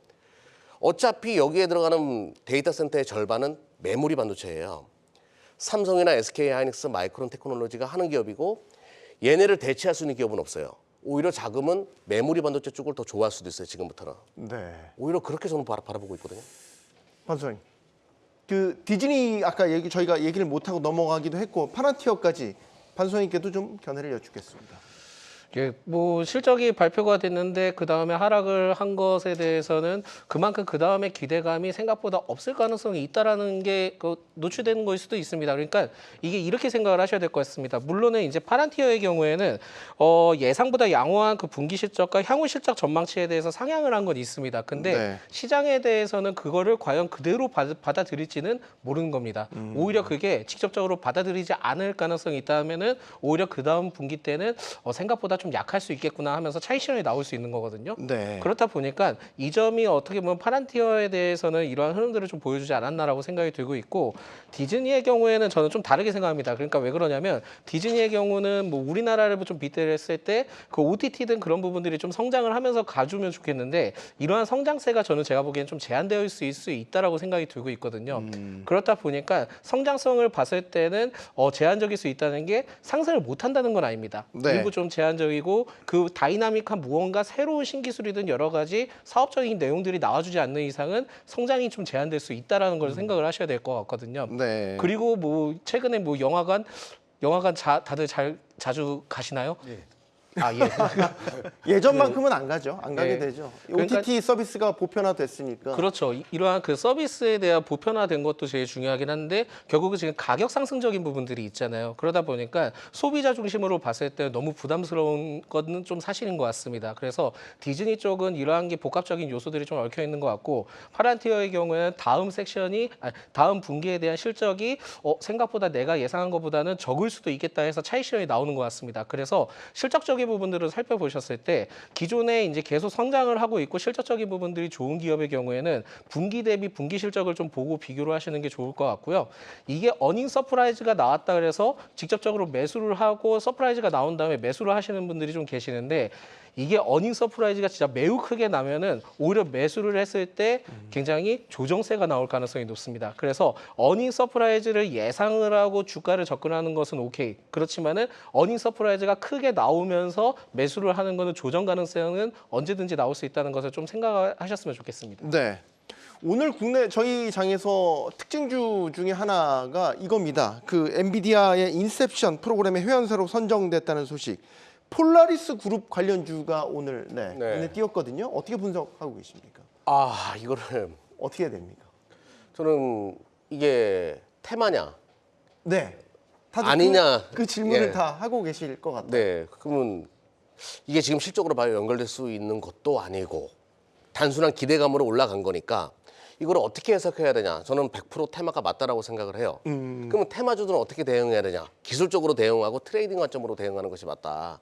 B: 어차피 여기에 들어가는 데이터 센터의 절반은 메모리 반도체예요. 삼성이나 SK하이닉스, 마이크론 테크놀로지가 하는 기업이고 얘네를 대체할 수 있는 기업은 없어요. 오히려 자금은 메모리 반도체 쪽을 더 좋아할 수도 있어요. 지금부터는.
A: 네.
B: 오히려 그렇게 저는 바라보고 있거든요.
A: 판소님. 그 디즈니 아까 저희가 얘기를 못 하고 넘어가기도 했고 파란티어까지 판소님께도 좀 견해를 여쭙겠습니다.
C: 예, 뭐 실적이 발표가 됐는데 그 다음에 하락을 한 것에 대해서는 그만큼 그 다음에 기대감이 생각보다 없을 가능성이 있다라는 게 노출되는 거일 수도 있습니다. 그러니까 이게 이렇게 생각을 하셔야 될 것 같습니다. 물론은 이제 파란티어의 경우에는 예상보다 양호한 그 분기 실적과 향후 실적 전망치에 대해서 상향을 한 건 있습니다. 근데
A: 네.
C: 시장에 대해서는 그거를 과연 그대로 받아들일지는 모르는 겁니다. 오히려 그게 직접적으로 받아들이지 않을 가능성이 있다면은 오히려 그 다음 분기 때는 생각보다 좀 약할 수 있겠구나 하면서 차익 실현이 나올 수 있는 거거든요.
A: 네.
C: 그렇다 보니까 이 점이 어떻게 보면 파란티어에 대해서는 이러한 흐름들을 좀 보여주지 않았나라고 생각이 들고 있고 디즈니의 경우에는 저는 좀 다르게 생각합니다. 그러니까 왜 그러냐면 디즈니의 경우는 뭐 우리나라를 좀 빗대를 했을 때 그 OTT든 그런 부분들이 좀 성장을 하면서 가주면 좋겠는데 이러한 성장세가 저는 제가 보기엔 좀 제한되어 있을 수 있다라고 생각이 들고 있거든요. 그렇다 보니까 성장성을 봤을 때는 제한적일 수 있다는 게 상승을 못 한다는 건 아닙니다.
A: 네.
C: 일부 좀 제한적이고 그 다이나믹한 무언가 새로운 신기술이든 여러 가지 사업적인 내용들이 나와주지 않는 이상은 성장이 좀 제한될 수 있다라는 걸 생각을 하셔야 될 것 같거든요.
A: 네.
C: 그리고 뭐 최근에 뭐 영화관 다들 자주 가시나요?
D: 네.
C: 아 예.
A: 예전만큼은 안 가죠. 안 가게
C: 네.
A: 되죠.
C: 그러니까-
A: OTT 서비스가 보편화됐으니까.
C: 그렇죠. 이러한 그 서비스에 대한 보편화된 것도 제일 중요하긴 한데 결국은 지금 가격 상승적인 부분들이 있잖아요. 그러다 보니까 소비자 중심으로 봤을 때 너무 부담스러운 거는 좀 사실인 것 같습니다. 그래서 디즈니 쪽은 이러한 게 복합적인 요소들이 좀 얽혀 있는 것 같고 파란티어의 경우에는 다음 분기에 대한 실적이 생각보다 내가 예상한 것보다는 적을 수도 있겠다 해서 차익 실현이 나오는 것 같습니다. 그래서 실적적인 부분들을 살펴보셨을 때 기존에 이제 계속 성장을 하고 있고 실적적인 부분들이 좋은 기업의 경우에는 분기 대비 분기 실적을 좀 보고 비교를 하시는 게 좋을 것 같고요. 이게 어닝 서프라이즈가 나왔다 그래서 직접적으로 매수를 하고 서프라이즈가 나온 다음에 매수를 하시는 분들이 좀 계시는데 이게 어닝 서프라이즈가 진짜 매우 크게 나면은 오히려 매수를 했을 때 굉장히 조정세가 나올 가능성이 높습니다. 그래서 어닝 서프라이즈를 예상을 하고 주가를 접근하는 것은 오케이. 그렇지만은 어닝 서프라이즈가 크게 나오면서 매수를 하는 것은 조정 가능성은 언제든지 나올 수 있다는 것을 좀 생각하셨으면 좋겠습니다.
A: 네. 오늘 국내 저희 장에서 특징주 중에 하나가 이겁니다. 그 엔비디아의 인셉션 프로그램의 회원사로 선정됐다는 소식. 폴라리스 그룹 관련주가 오늘 눈에 띄었거든요. 어떻게 분석하고 계십니까?
B: 아 이거를
A: 어떻게 해야 됩니까?
B: 저는 이게 테마냐
A: 네. 다들
B: 아니냐.
A: 그 질문을
B: 예.
A: 다 하고 계실 것 같아요.
B: 네, 그러면 이게 지금 실적으로 봐야 연결될 수 있는 것도 아니고 단순한 기대감으로 올라간 거니까 이걸 어떻게 해석해야 되냐? 저는 100% 테마가 맞다라고 생각을 해요. 그러면 테마주들은 어떻게 대응해야 되냐? 기술적으로 대응하고 트레이딩 관점으로 대응하는 것이 맞다.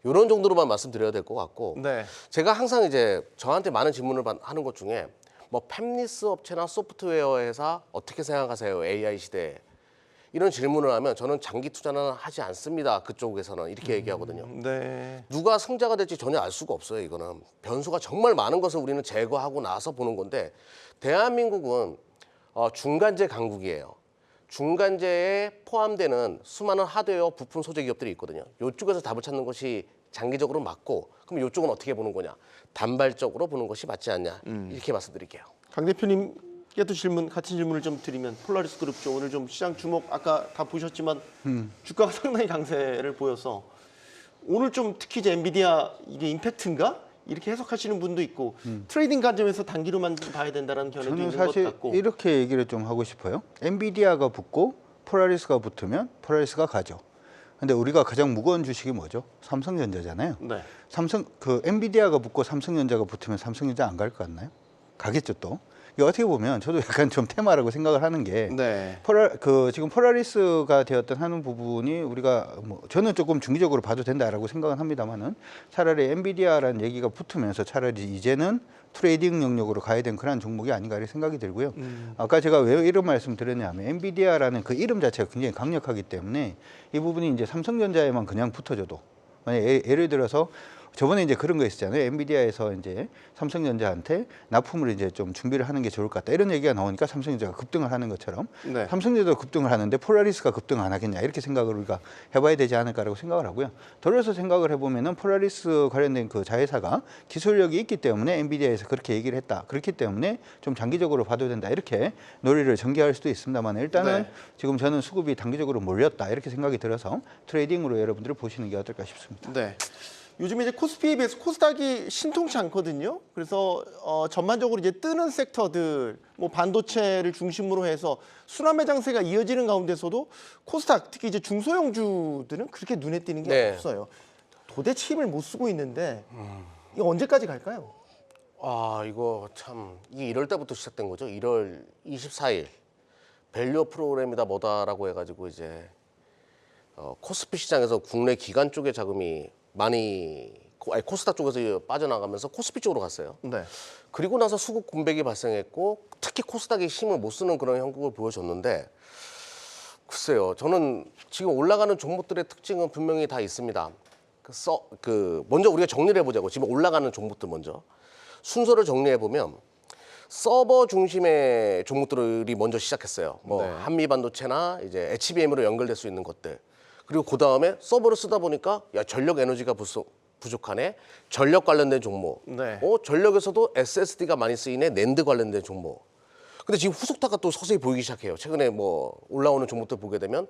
B: 이런 정도로만 말씀드려야 될 것 같고
A: 네.
B: 제가 항상 이제 저한테 많은 질문을 하는 것 중에 뭐 팹리스 업체나 소프트웨어 회사 어떻게 생각하세요? AI 시대에. 이런 질문을 하면 저는 장기 투자는 하지 않습니다. 그쪽에서는 이렇게 얘기하거든요.
A: 네.
B: 누가 승자가 될지 전혀 알 수가 없어요. 이거는 변수가 정말 많은 것을 우리는 제거하고 나서 보는 건데 대한민국은 중간재 강국이에요. 중간재에 포함되는 수많은 하드웨어 부품 소재 기업들이 있거든요. 이쪽에서 답을 찾는 것이 장기적으로 맞고 그럼 이쪽은 어떻게 보는 거냐? 단발적으로 보는 것이 맞지 않냐? 이렇게 말씀드릴게요.
A: 강 대표님께도 같은 질문을 좀 드리면 폴라리스 그룹 오늘 좀 시장 주목 아까 다 보셨지만 주가가 상당히 강세를 보여서 오늘 좀 특히 이제 엔비디아 이게 임팩트인가? 이렇게 해석하시는 분도 있고 트레이딩 관점에서 단기로만 봐야 된다는 견해도
D: 저는
A: 있는 것
D: 사실
A: 같고
D: 이렇게 얘기를 좀 하고 싶어요. 엔비디아가 붙고 폴라리스가 붙으면 폴라리스가 가죠. 근데 우리가 가장 무거운 주식이 뭐죠? 삼성전자잖아요.
A: 네.
D: 삼성 그 엔비디아가 붙고 삼성전자가 붙으면 삼성전자 안 갈 것 같나요? 가겠죠 또. 이게 어떻게 보면 저도 약간 좀 테마라고 생각을 하는 게
A: 네.
D: 지금 폴라리스가 되었던 하는 부분이 우리가 뭐 저는 조금 중기적으로 봐도 된다라고 생각은 합니다만은 차라리 엔비디아라는 얘기가 붙으면서 차라리 이제는 트레이딩 영역으로 가야 되는 그런 종목이 아닌가 이렇게 생각이 들고요. 아까 제가 왜 이런 말씀 드렸냐면 엔비디아라는 그 이름 자체가 굉장히 강력하기 때문에 이 부분이 이제 삼성전자에만 그냥 붙어줘도 만약 예를 들어서 저번에 이제 그런 거 있었잖아요. 엔비디아에서 이제 삼성전자한테 납품을 이제 좀 준비를 하는 게 좋을 것 같다. 이런 얘기가 나오니까 삼성전자가 급등을 하는 것처럼
A: 네.
D: 삼성전자도 급등을 하는데 폴라리스가 급등 안 하겠냐 이렇게 생각을 우리가 해봐야 되지 않을까라고 생각을 하고요. 돌려서 생각을 해보면은 폴라리스 관련된 그 자회사가 기술력이 있기 때문에 엔비디아에서 그렇게 얘기를 했다. 그렇기 때문에 좀 장기적으로 봐도 된다. 이렇게 논리를 전개할 수도 있습니다만 일단은
A: 네.
D: 지금 저는 수급이 단기적으로 몰렸다. 이렇게 생각이 들어서 트레이딩으로 여러분들을 보시는 게 어떨까 싶습니다.
A: 네. 요즘에 이제 코스피에 비해서 코스닥이 신통치 않거든요. 그래서 전반적으로 이제 뜨는 섹터들, 뭐 반도체를 중심으로 해서 순환매 장세가 이어지는 가운데서도 코스닥, 특히 이제 중소형주들은 그렇게 눈에 띄는 게
B: 네.
A: 없어요. 도대체 힘을 못 쓰고 있는데 이거 언제까지 갈까요?
B: 아, 이거 참 이게 1월 때부터 시작된 거죠. 1월 24일 밸류 프로그램이다 뭐다라고 해가지고 이제 코스피 시장에서 국내 기관 쪽의 자금이 많이 코스닥 쪽에서 빠져나가면서 코스피 쪽으로 갔어요.
A: 네.
B: 그리고 나서 수급 공백이 발생했고 특히 코스닥이 힘을 못 쓰는 그런 형국을 보여줬는데 글쎄요. 저는 지금 올라가는 종목들의 특징은 분명히 다 있습니다. 먼저 우리가 정리를 해보자고. 지금 올라가는 종목들 먼저 순서를 정리해 보면 서버 중심의 종목들이 먼저 시작했어요. 뭐
A: 네.
B: 한미반도체나 이제 HBM으로 연결될 수 있는 것들. 그리고 그 다음에 서버를 쓰다 보니까 야 전력 에너지가 부족하네. 전력 관련된 종목.
A: 네.
B: 전력에서도 SSD가 많이 쓰이네. 낸드 관련된 종목. 근데 지금 후속타가 또 서서히 보이기 시작해요. 최근에 뭐 올라오는 종목들 보게 되면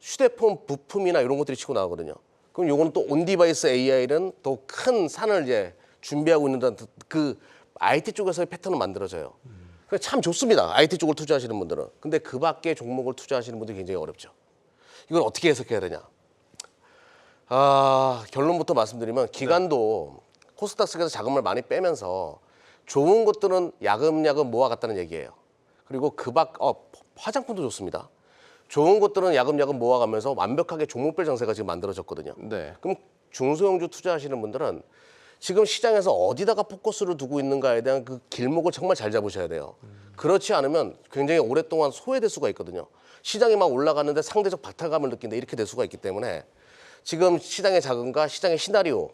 B: 휴대폰 부품이나 이런 것들이 치고 나오거든요. 그럼 요거는 또 온디바이스 AI는 더 큰 산을 이제 준비하고 있는 그 IT 쪽에서의 패턴을 만들어져요. 참 좋습니다. IT 쪽을 투자하시는 분들은. 근데 그 밖에 종목을 투자하시는 분들이 굉장히 어렵죠. 이걸 어떻게 해석해야 되냐? 결론부터 말씀드리면 기관도 코스닥 속에서 자금을 많이 빼면서 좋은 것들은 야금야금 모아갔다는 얘기예요. 그리고 화장품도 좋습니다. 좋은 것들은 야금야금 모아가면서 완벽하게 종목별 정세가 지금 만들어졌거든요.
A: 네.
B: 그럼 중소형주 투자하시는 분들은 지금 시장에서 어디다가 포커스를 두고 있는가에 대한 그 길목을 정말 잘 잡으셔야 돼요. 그렇지 않으면 굉장히 오랫동안 소외될 수가 있거든요. 시장이 막 올라가는데 상대적 박탈감을 느낀다 이렇게 될 수가 있기 때문에 지금 시장의 자금과 시장의 시나리오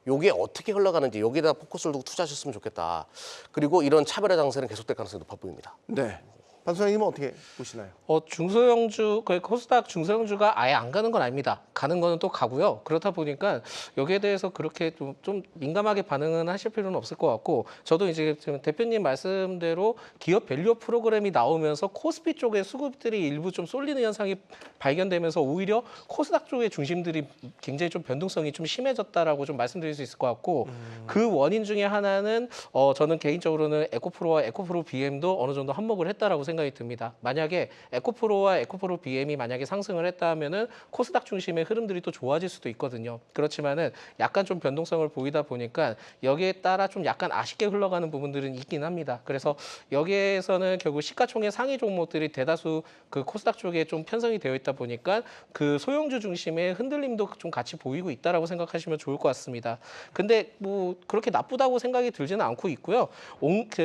B: 요게 어떻게 흘러가는지 여기에다 포커스를 두고 투자하셨으면 좋겠다. 그리고 이런 차별화 장세는 계속될 가능성이 높아 보입니다.
A: 네. 반 소장님은 어떻게 보시나요?
C: 중소형주, 코스닥 중소형주가 아예 안 가는 건 아닙니다. 가는 거는 또 가고요. 그렇다 보니까 여기에 대해서 그렇게 좀 민감하게 반응은 하실 필요는 없을 것 같고, 저도 이제 지금 대표님 말씀대로 기업 밸류 프로그램이 나오면서 코스피 쪽에 수급들이 일부 좀 쏠리는 현상이 발견되면서 오히려 코스닥 쪽의 중심들이 굉장히 좀 변동성이 좀 심해졌다라고 좀 말씀드릴 수 있을 것 같고, 그 원인 중에 하나는 저는 개인적으로는 에코프로와 에코프로 BM도 어느 정도 한몫을 했다라고 생각이 듭니다. 만약에 에코프로와 에코프로 BM이 만약에 상승을 했다면은 코스닥 중심의 흐름들이 또 좋아질 수도 있거든요. 그렇지만은 약간 좀 변동성을 보이다 보니까 여기에 따라 좀 약간 아쉽게 흘러가는 부분들은 있긴 합니다. 그래서 여기에서는 결국 시가총액 상위 종목들이 대다수 그 코스닥 쪽에 좀 편성이 되어 있다 보니까 그 소형주 중심의 흔들림도 좀 같이 보이고 있다라고 생각하시면 좋을 것 같습니다. 근데 뭐 그렇게 나쁘다고 생각이 들지는 않고 있고요.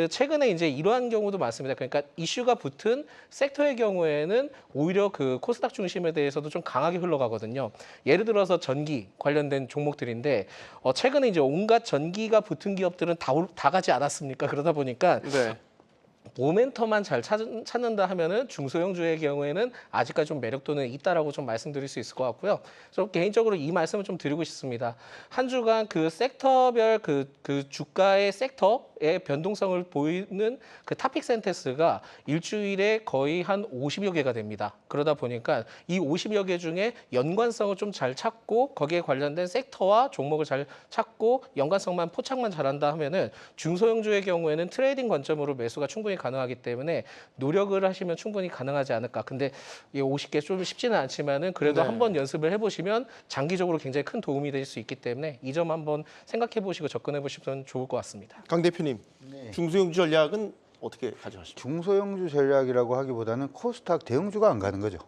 C: 최근에 이제 이러한 경우도 많습니다. 그러니까 이슈가 붙은 섹터의 경우에는 오히려 그 코스닥 중심에 대해서도 좀 강하게 흘러가거든요. 예를 들어서 전기 관련된 종목들인데 최근에 이제 온갖 전기가 붙은 기업들은 다 가지 않았습니까? 그러다 보니까
A: 네.
C: 모멘텀만 잘 찾는다 하면은 중소형주의 경우에는 아직까지 좀 매력도는 있다라고 좀 말씀드릴 수 있을 것 같고요. 저 개인적으로 이 말씀을 좀 드리고 싶습니다. 한 주간 그 섹터별 그 주가의 섹터 변동성을 보이는 그 타픽 센텐스가 일주일에 거의 한 50여 개가 됩니다. 그러다 보니까 이 50여 개 중에 연관성을 좀 잘 찾고 거기에 관련된 섹터와 종목을 잘 찾고 연관성만 포착만 잘한다 하면은 중소형주의 경우에는 트레이딩 관점으로 매수가 충분히 가능하기 때문에 노력을 하시면 충분히 가능하지 않을까. 근데 이 50개 좀 쉽지는 않지만은 그래도
A: 네.
C: 한번 연습을 해보시면 장기적으로 굉장히 큰 도움이 될 수 있기 때문에 이 점 한번 생각해 보시고 접근해 보시면 좋을 것 같습니다.
A: 강 대표님, 중소형주 전략은 어떻게 가져가십니까?
D: 중소형주 전략이라고 하기보다는 코스닥 대형주가 안 가는 거죠.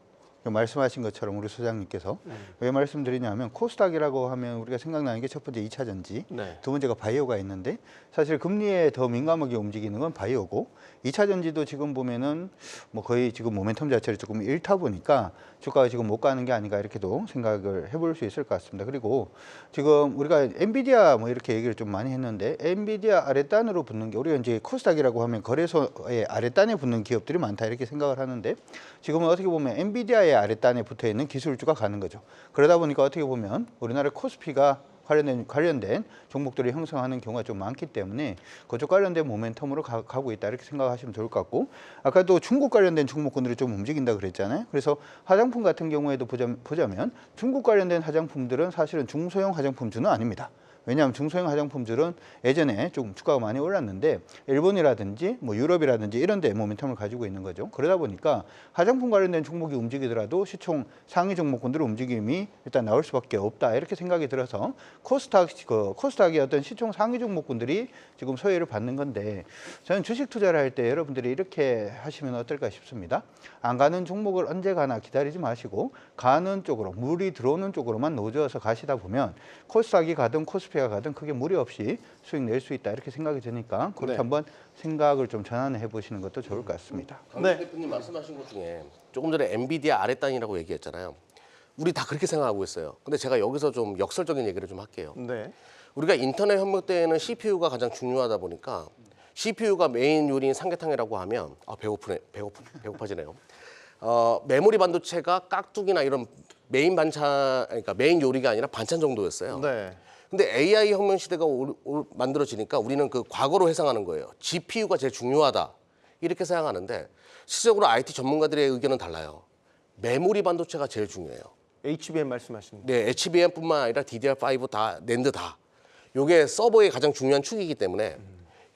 D: 말씀하신 것처럼 우리 소장님께서 왜 말씀드리냐면 코스닥이라고 하면 우리가 생각나는 게 첫 번째 2차 전지,
A: 네.
D: 두 번째가 바이오가 있는데 사실 금리에 더 민감하게 움직이는 건 바이오고 2차 전지도 지금 보면은 뭐 거의 지금 모멘텀 자체를 조금 잃다 보니까 주가가 지금 못 가는 게 아닌가 이렇게도 생각을 해볼 수 있을 것 같습니다. 그리고 지금 우리가 엔비디아 뭐 이렇게 얘기를 좀 많이 했는데 엔비디아 아랫단으로 붙는 게 우리가 이제 코스닥이라고 하면 거래소의 아랫단에 붙는 기업들이 많다 이렇게 생각을 하는데 지금은 어떻게 보면 엔비디아의 아랫단에 붙어 있는 기술주가 가는 거죠. 그러다 보니까 어떻게 보면 우리나라 코스피가 관련된 종목들을 형성하는 경우가 좀 많기 때문에 그쪽 관련된 모멘텀으로 가고 있다 이렇게 생각하시면 좋을 것 같고 아까도 중국 관련된 종목군들이 좀 움직인다 그랬잖아요. 그래서 화장품 같은 경우에도 보자면 중국 관련된 화장품들은 사실은 중소형 화장품주는 아닙니다. 왜냐하면 중소형 화장품들은 예전에 조금 주가가 많이 올랐는데 일본이라든지 뭐 유럽이라든지 이런 데 모멘텀을 가지고 있는 거죠. 그러다 보니까 화장품 관련된 종목이 움직이더라도 시총 상위 종목군들의 움직임이 일단 나올 수밖에 없다 이렇게 생각이 들어서 코스닥의 어떤 시총 상위 종목군들이 지금 소외를 받는 건데 저는 주식 투자를 할 때 여러분들이 이렇게 하시면 어떨까 싶습니다. 안 가는 종목을 언제 가나 기다리지 마시고 가는 쪽으로 물이 들어오는 쪽으로만 노져서 가시다 보면 코스닥이 가든 코스피가 가든 크게 무리 없이 수익 낼 수 있다 이렇게 생각이 드니까 그렇게
A: 네.
D: 한번 생각을 좀 전환해 보시는 것도 좋을 것 같습니다.
B: 강
A: 네.
B: 대표님 말씀하신 것 중에 조금 전에 엔비디아 아랫단이라고 얘기했잖아요. 우리 다 그렇게 생각하고 있어요. 근데 제가 여기서 좀 역설적인 얘기를 좀 할게요.
A: 네.
B: 우리가 인터넷 협력 때에는 CPU가 가장 중요하다 보니까 CPU가 메인 요리인 삼계탕이라고 하면 배고파지네요. 메모리 반도체가 깍두기나 이런 메인 반찬, 그러니까 메인 요리가 아니라 반찬 정도였어요.
A: 네.
B: 근데 AI 혁명 시대가 만들어지니까 우리는 그 과거로 회상하는 거예요. GPU가 제일 중요하다 이렇게 생각하는데 실질적으로 IT 전문가들의 의견은 달라요. 메모리 반도체가 제일 중요해요.
A: HBM 말씀하시는 거.
B: 네, HBM뿐만 아니라 DDR5 다, 낸드 다. 요게 서버의 가장 중요한 축이기 때문에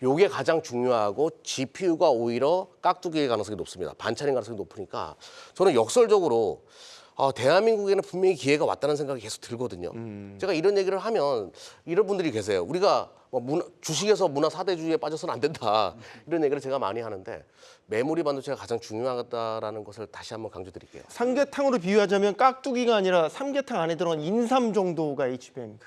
B: 요게 가장 중요하고 GPU가 오히려 깍두기일 가능성이 높습니다. 반찬인 가능성이 높으니까 저는 역설적으로 대한민국에는 분명히 기회가 왔다는 생각이 계속 들거든요. 제가 이런 얘기를 하면 이런 분들이 계세요. 우리가 뭐 주식에서 문화 사대주의에 빠져서는 안 된다. 이런 얘기를 제가 많이 하는데 메모리 반도체가 가장 중요하다라는 것을 다시 한번 강조드릴게요.
A: 삼계탕으로 비유하자면 깍두기가 아니라 삼계탕 안에 들어간 인삼 정도가 HBM.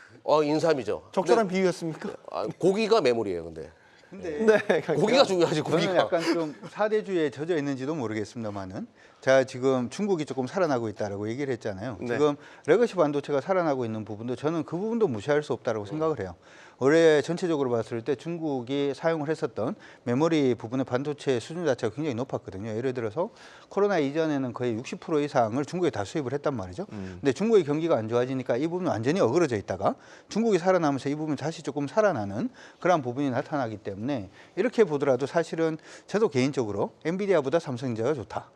B: 인삼이죠.
A: 적절한 비유였습니까?
B: 고기가 메모리예요, 근데.
A: 네.
B: 고기가 중요하지,
D: 저는
B: 고기가.
D: 약간 좀 사대주의에 젖어 있는지도 모르겠습니다만은 자 지금 중국이 조금 살아나고 있다라고 얘기를 했잖아요.
A: 네.
D: 지금 레거시 반도체가 살아나고 있는 부분도 저는 그 부분도 무시할 수 없다라고 생각을 해요. 올해 전체적으로 봤을 때 중국이 사용을 했었던 메모리 부분의 반도체 수준 자체가 굉장히 높았거든요. 예를 들어서 코로나 이전에는 거의 60% 이상을 중국에 다 수입을 했단 말이죠. 근데 중국의 경기가 안 좋아지니까 이 부분은 완전히 어그러져 있다가 중국이 살아나면서 이 부분이 다시 조금 살아나는 그런 부분이 나타나기 때문에 이렇게 보더라도 사실은 저도 개인적으로 엔비디아보다 삼성전자가 좋다.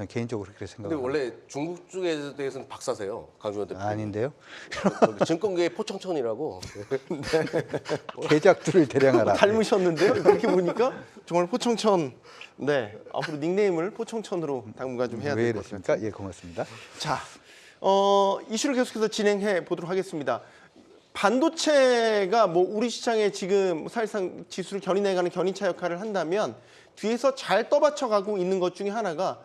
D: 개인적으로 그렇게
B: 근데
D: 생각합니다.
B: 원래 중국 쪽에 대해서는 박사세요, 강준호 대표.
D: 아닌데요.
B: 증권계의 포청천이라고.
D: 계작들을 대량하라.
A: 닮으셨는데요. 그렇게 보니까 정말 포청천. 네. 앞으로 닉네임을 포청천으로 당분간 좀 해야
D: 왜
A: 될 것 같습니다.
D: 이랬습니까? 예, 고맙습니다.
A: 자, 이슈를 계속해서 진행해 보도록 하겠습니다. 반도체가 뭐 우리 시장에 지금 사실상 지수를 견인해가는 견인차 역할을 한다면 뒤에서 잘 떠받쳐가고 있는 것 중에 하나가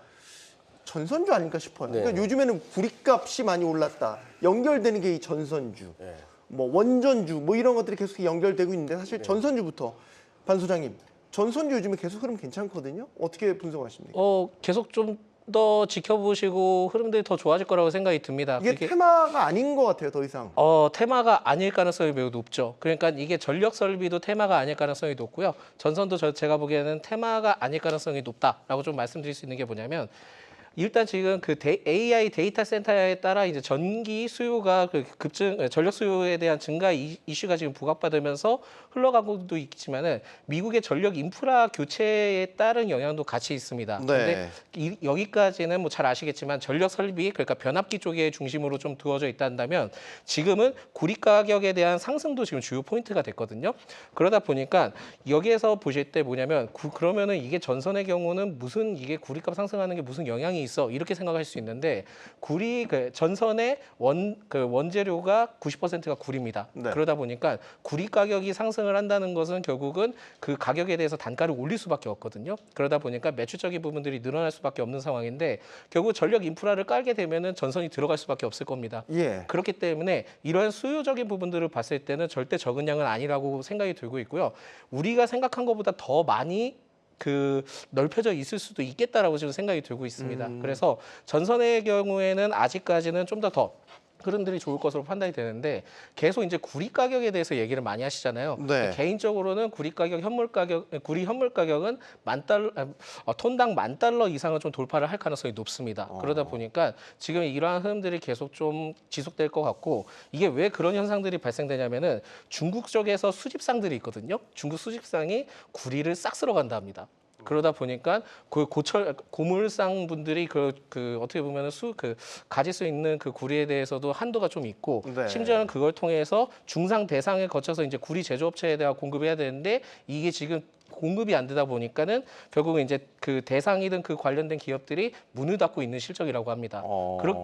A: 전선주 아닐까 싶어요.
B: 네.
A: 그러니까 요즘에는 구리값이 많이 올랐다. 연결되는 게 이 전선주,
B: 네.
A: 뭐 원전주, 뭐 이런 것들이 계속 연결되고 있는데 사실 전선주부터 반 소장님, 전선주 요즘에 계속 흐름 괜찮거든요. 어떻게 분석을 하십니까?
C: 계속 좀 더 지켜보시고 흐름들이 더 좋아질 거라고 생각이 듭니다.
A: 이게 테마가 아닌 것 같아요, 더 이상.
C: 테마가 아닐 가능성이 매우 높죠. 그러니까 이게 전력 설비도 테마가 아닐 가능성이 높고요. 전선도 제가 보기에는 테마가 아닐 가능성이 높다라고 좀 말씀드릴 수 있는 게 뭐냐면 일단 지금 그 AI 데이터 센터에 따라 이제 전기 수요가 그 급증 전력 수요에 대한 증가 이슈가 지금 부각받으면서 흘러가고도 있지만은 미국의 전력 인프라 교체에 따른 영향도 같이 있습니다.
A: 네.
C: 근데 여기까지는 뭐 잘 아시겠지만 전력 설비 그러니까 변압기 쪽에 중심으로 좀 두어져 있다면 지금은 구리 가격에 대한 상승도 지금 주요 포인트가 됐거든요. 그러다 보니까 여기에서 보실 때 뭐냐면 그러면은 이게 전선의 경우는 무슨 이게 구리값 상승하는 게 무슨 영향이 있어 이렇게 생각할 수 있는데 구리 그 전선의 원재료가 90%가 구리입니다.
A: 네.
C: 그러다 보니까 구리 가격이 상승을 한다는 것은 결국은 그 가격에 대해서 단가를 올릴 수밖에 없거든요. 그러다 보니까 매출적인 부분들이 늘어날 수밖에 없는 상황인데 결국 전력 인프라를 깔게 되면은 전선이 들어갈 수밖에 없을 겁니다.
A: 예.
C: 그렇기 때문에 이러한 수요적인 부분들을 봤을 때는 절대 적은 양은 아니라고 생각이 들고 있고요. 우리가 생각한 것보다 더 많이 그 넓혀져 있을 수도 있겠다라고 지금 생각이 들고 있습니다. 그래서 전선의 경우에는 아직까지는 좀 더 흐름들이 좋을 것으로 판단이 되는데 계속 이제 구리 가격에 대해서 얘기를 많이 하시잖아요.
A: 네.
C: 개인적으로는 구리 현물 가격은 톤당 $10,000 이상은 좀 돌파를 할 가능성이 높습니다. 그러다 보니까 지금 이러한 흐름들이 계속 좀 지속될 것 같고 이게 왜 그런 현상들이 발생되냐면은 중국 쪽에서 수집상들이 있거든요. 중국 수집상이 구리를 싹 쓸어 간다 합니다. 그러다 보니까 그 고물상 분들이 어떻게 보면은 가질 수 있는 그 구리에 대해서도 한도가 좀 있고
A: 네.
C: 심지어는 그걸 통해서 중상 대상에 거쳐서 이제 구리 제조업체에 대한 공급해야 되는데 이게 지금 공급이 안 되다 보니까는 결국은 이제 그 대상이든 그 관련된 기업들이 문을 닫고 있는 실정이라고 합니다.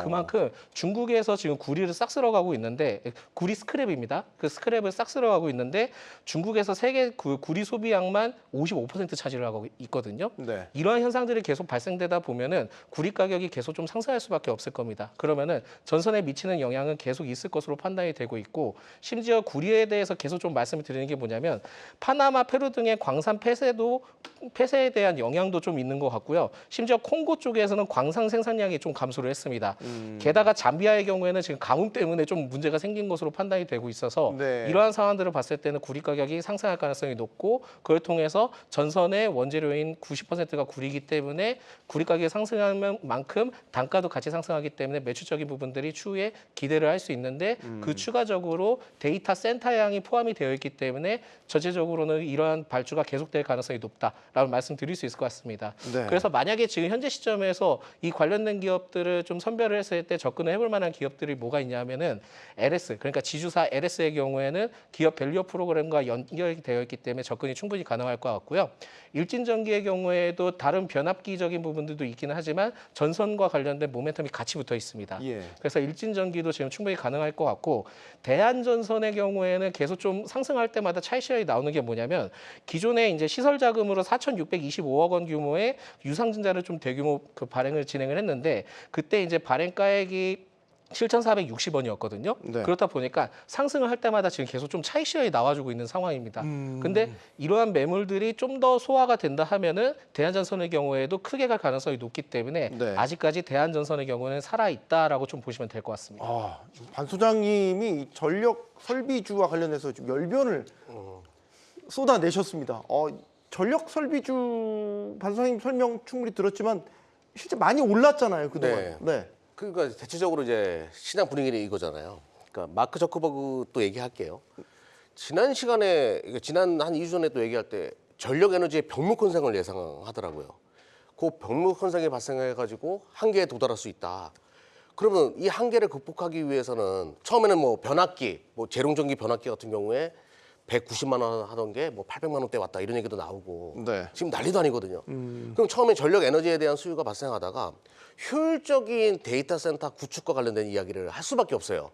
C: 그만큼 중국에서 지금 구리를 싹 쓸어가고 있는데 구리 스크랩입니다. 그 스크랩을 싹 쓸어가고 있는데 중국에서 세계 구리 소비량만 55% 차지를 하고 있거든요.
A: 네.
C: 이러한 현상들이 계속 발생되다 보면은 구리 가격이 계속 좀 상승할 수밖에 없을 겁니다. 그러면은 전선에 미치는 영향은 계속 있을 것으로 판단이 되고 있고 심지어 구리에 대해서 계속 좀 말씀을 드리는 게 뭐냐면 파나마, 페루 등의 광산 폐쇄에 대한 영향도 좀 있는 것 같고요. 심지어 콩고 쪽에서는 광산 생산량이 좀 감소를 했습니다. 게다가 잠비아의 경우에는 지금 가뭄 때문에 좀 문제가 생긴 것으로 판단이 되고 있어서
A: 네.
C: 이러한 상황들을 봤을 때는 구리 가격이 상승할 가능성이 높고 그걸 통해서 전선의 원재료인 90%가 구리이기 때문에 구리 가격이 상승하는 만큼 단가도 같이 상승하기 때문에 매출적인 부분들이 추후에 기대를 할 수 있는데 그 추가적으로 데이터 센터량이 포함이 되어 있기 때문에 전체적으로는 이러한 발주가 계속될 가능성이 높다라고 말씀드릴 수 있을 것 같습니다.
A: 네.
C: 그래서 만약에 지금 현재 시점에서 이 관련된 기업들을 좀 선별을 했을 때 접근을 해볼 만한 기업들이 뭐가 있냐면은 LS 그러니까 지주사 LS의 경우에는 기업 밸류업 프로그램과 연결이 되어 있기 때문에 접근이 충분히 가능할 것 같고요. 일진전기의 경우에도 다른 변압기적인 부분들도 있기는 하지만 전선과 관련된 모멘텀이 같이 붙어 있습니다.
A: 예.
C: 그래서 일진전기도 지금 충분히 가능할 것 같고 대한전선의 경우에는 계속 좀 상승할 때마다 차이 시간이 나오는 게 뭐냐면 기존에 이제 시설 자금으로 4,625억 원 규모의 유상증자를 좀 대규모 그 발행을 진행을 했는데 그때 이제 발행가액이 7,460원이었거든요.
A: 네.
C: 그렇다 보니까 상승을 할 때마다 지금 계속 좀 차익 시간이 나와주고 있는 상황입니다. 근데 이러한 매물들이 좀 더 소화가 된다 하면은 대한전선의 경우에도 크게 갈 가능성이 높기 때문에
A: 네.
C: 아직까지 대한전선의 경우는 살아 있다라고 좀 보시면 될 것 같습니다.
A: 반 소장님이 전력 설비주와 관련해서 좀 열변을 쏟아내셨습니다. 전력 설비주 반 소장님 설명 충분히 들었지만 실제 많이 올랐잖아요, 그동안. 네.
B: 그러니까 대체적으로 이제 시장 분위기는 이거잖아요. 그러니까 마크 저커버그 또 얘기할게요. 지난 시간에 지난 한 2주 전에 또 얘기할 때 전력 에너지의 병목 현상을 예상하더라고요. 그 병목 현상이 발생해가지고 한계에 도달할 수 있다. 그러면 이 한계를 극복하기 위해서는 처음에는 뭐 변압기, 뭐 재룡전기 변압기 같은 경우에 190만 원 하던 게 뭐 800만 원대 왔다 이런 얘기도 나오고
A: 네.
B: 지금 난리도 아니거든요. 그럼 처음에 전력 에너지에 대한 수요가 발생하다가 효율적인 데이터 센터 구축과 관련된 이야기를 할 수밖에 없어요.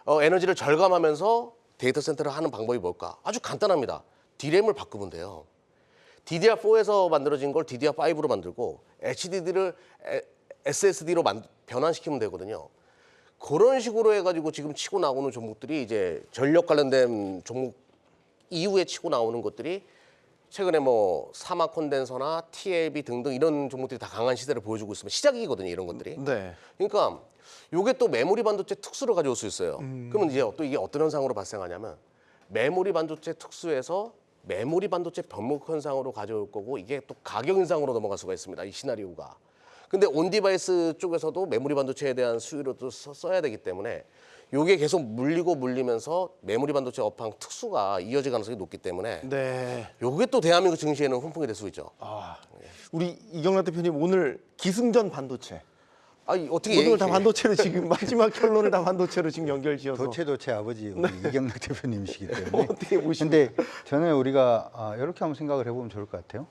B: 에너지를 절감하면서 데이터 센터를 하는 방법이 뭘까? 아주 간단합니다. D램을 바꾸면 돼요. DDR4에서 만들어진 걸 DDR5로 만들고 HDD를 SSD로 변환시키면 되거든요. 그런 식으로 해가지고 지금 치고 나오는 종목들이 이제 전력 관련된 종목 이후에 치고 나오는 것들이 최근에 뭐 사막 콘덴서나 TLB 등등 이런 종목들이 다 강한 시세를 보여주고 있으면 시작이거든요, 이런 것들이.
A: 네.
B: 그러니까 이게 또 메모리 반도체 특수를 가져올 수 있어요. 그러면 이제 또 이게 어떤 현상으로 발생하냐면 메모리 반도체 특수에서 메모리 반도체 병목 현상으로 가져올 거고 이게 또 가격 인상으로 넘어갈 수가 있습니다. 이 시나리오가. 근데 온디바이스 쪽에서도 메모리 반도체에 대한 수요를 또 써야 되기 때문에 요게 계속 물리면서 메모리 반도체 업황 특수가 이어질 가능성이 높기 때문에
A: 네.
B: 요게 또 대한민국 증시에는 훈풍이 될 수 있죠.
A: 우리 이경락 대표님 오늘 기승전 반도체.
B: 어떻게
A: 모든 걸 다
B: 얘기해?
A: 반도체로 지금 마지막 결론을 다 반도체로 지금 연결지어서
D: 도체 아버지 우리 이경락 대표님이시기 때문에.
A: 어떻게 보시는데?
D: 근데 저는 우리가 이렇게 한번 생각을 해보면 좋을 것 같아요.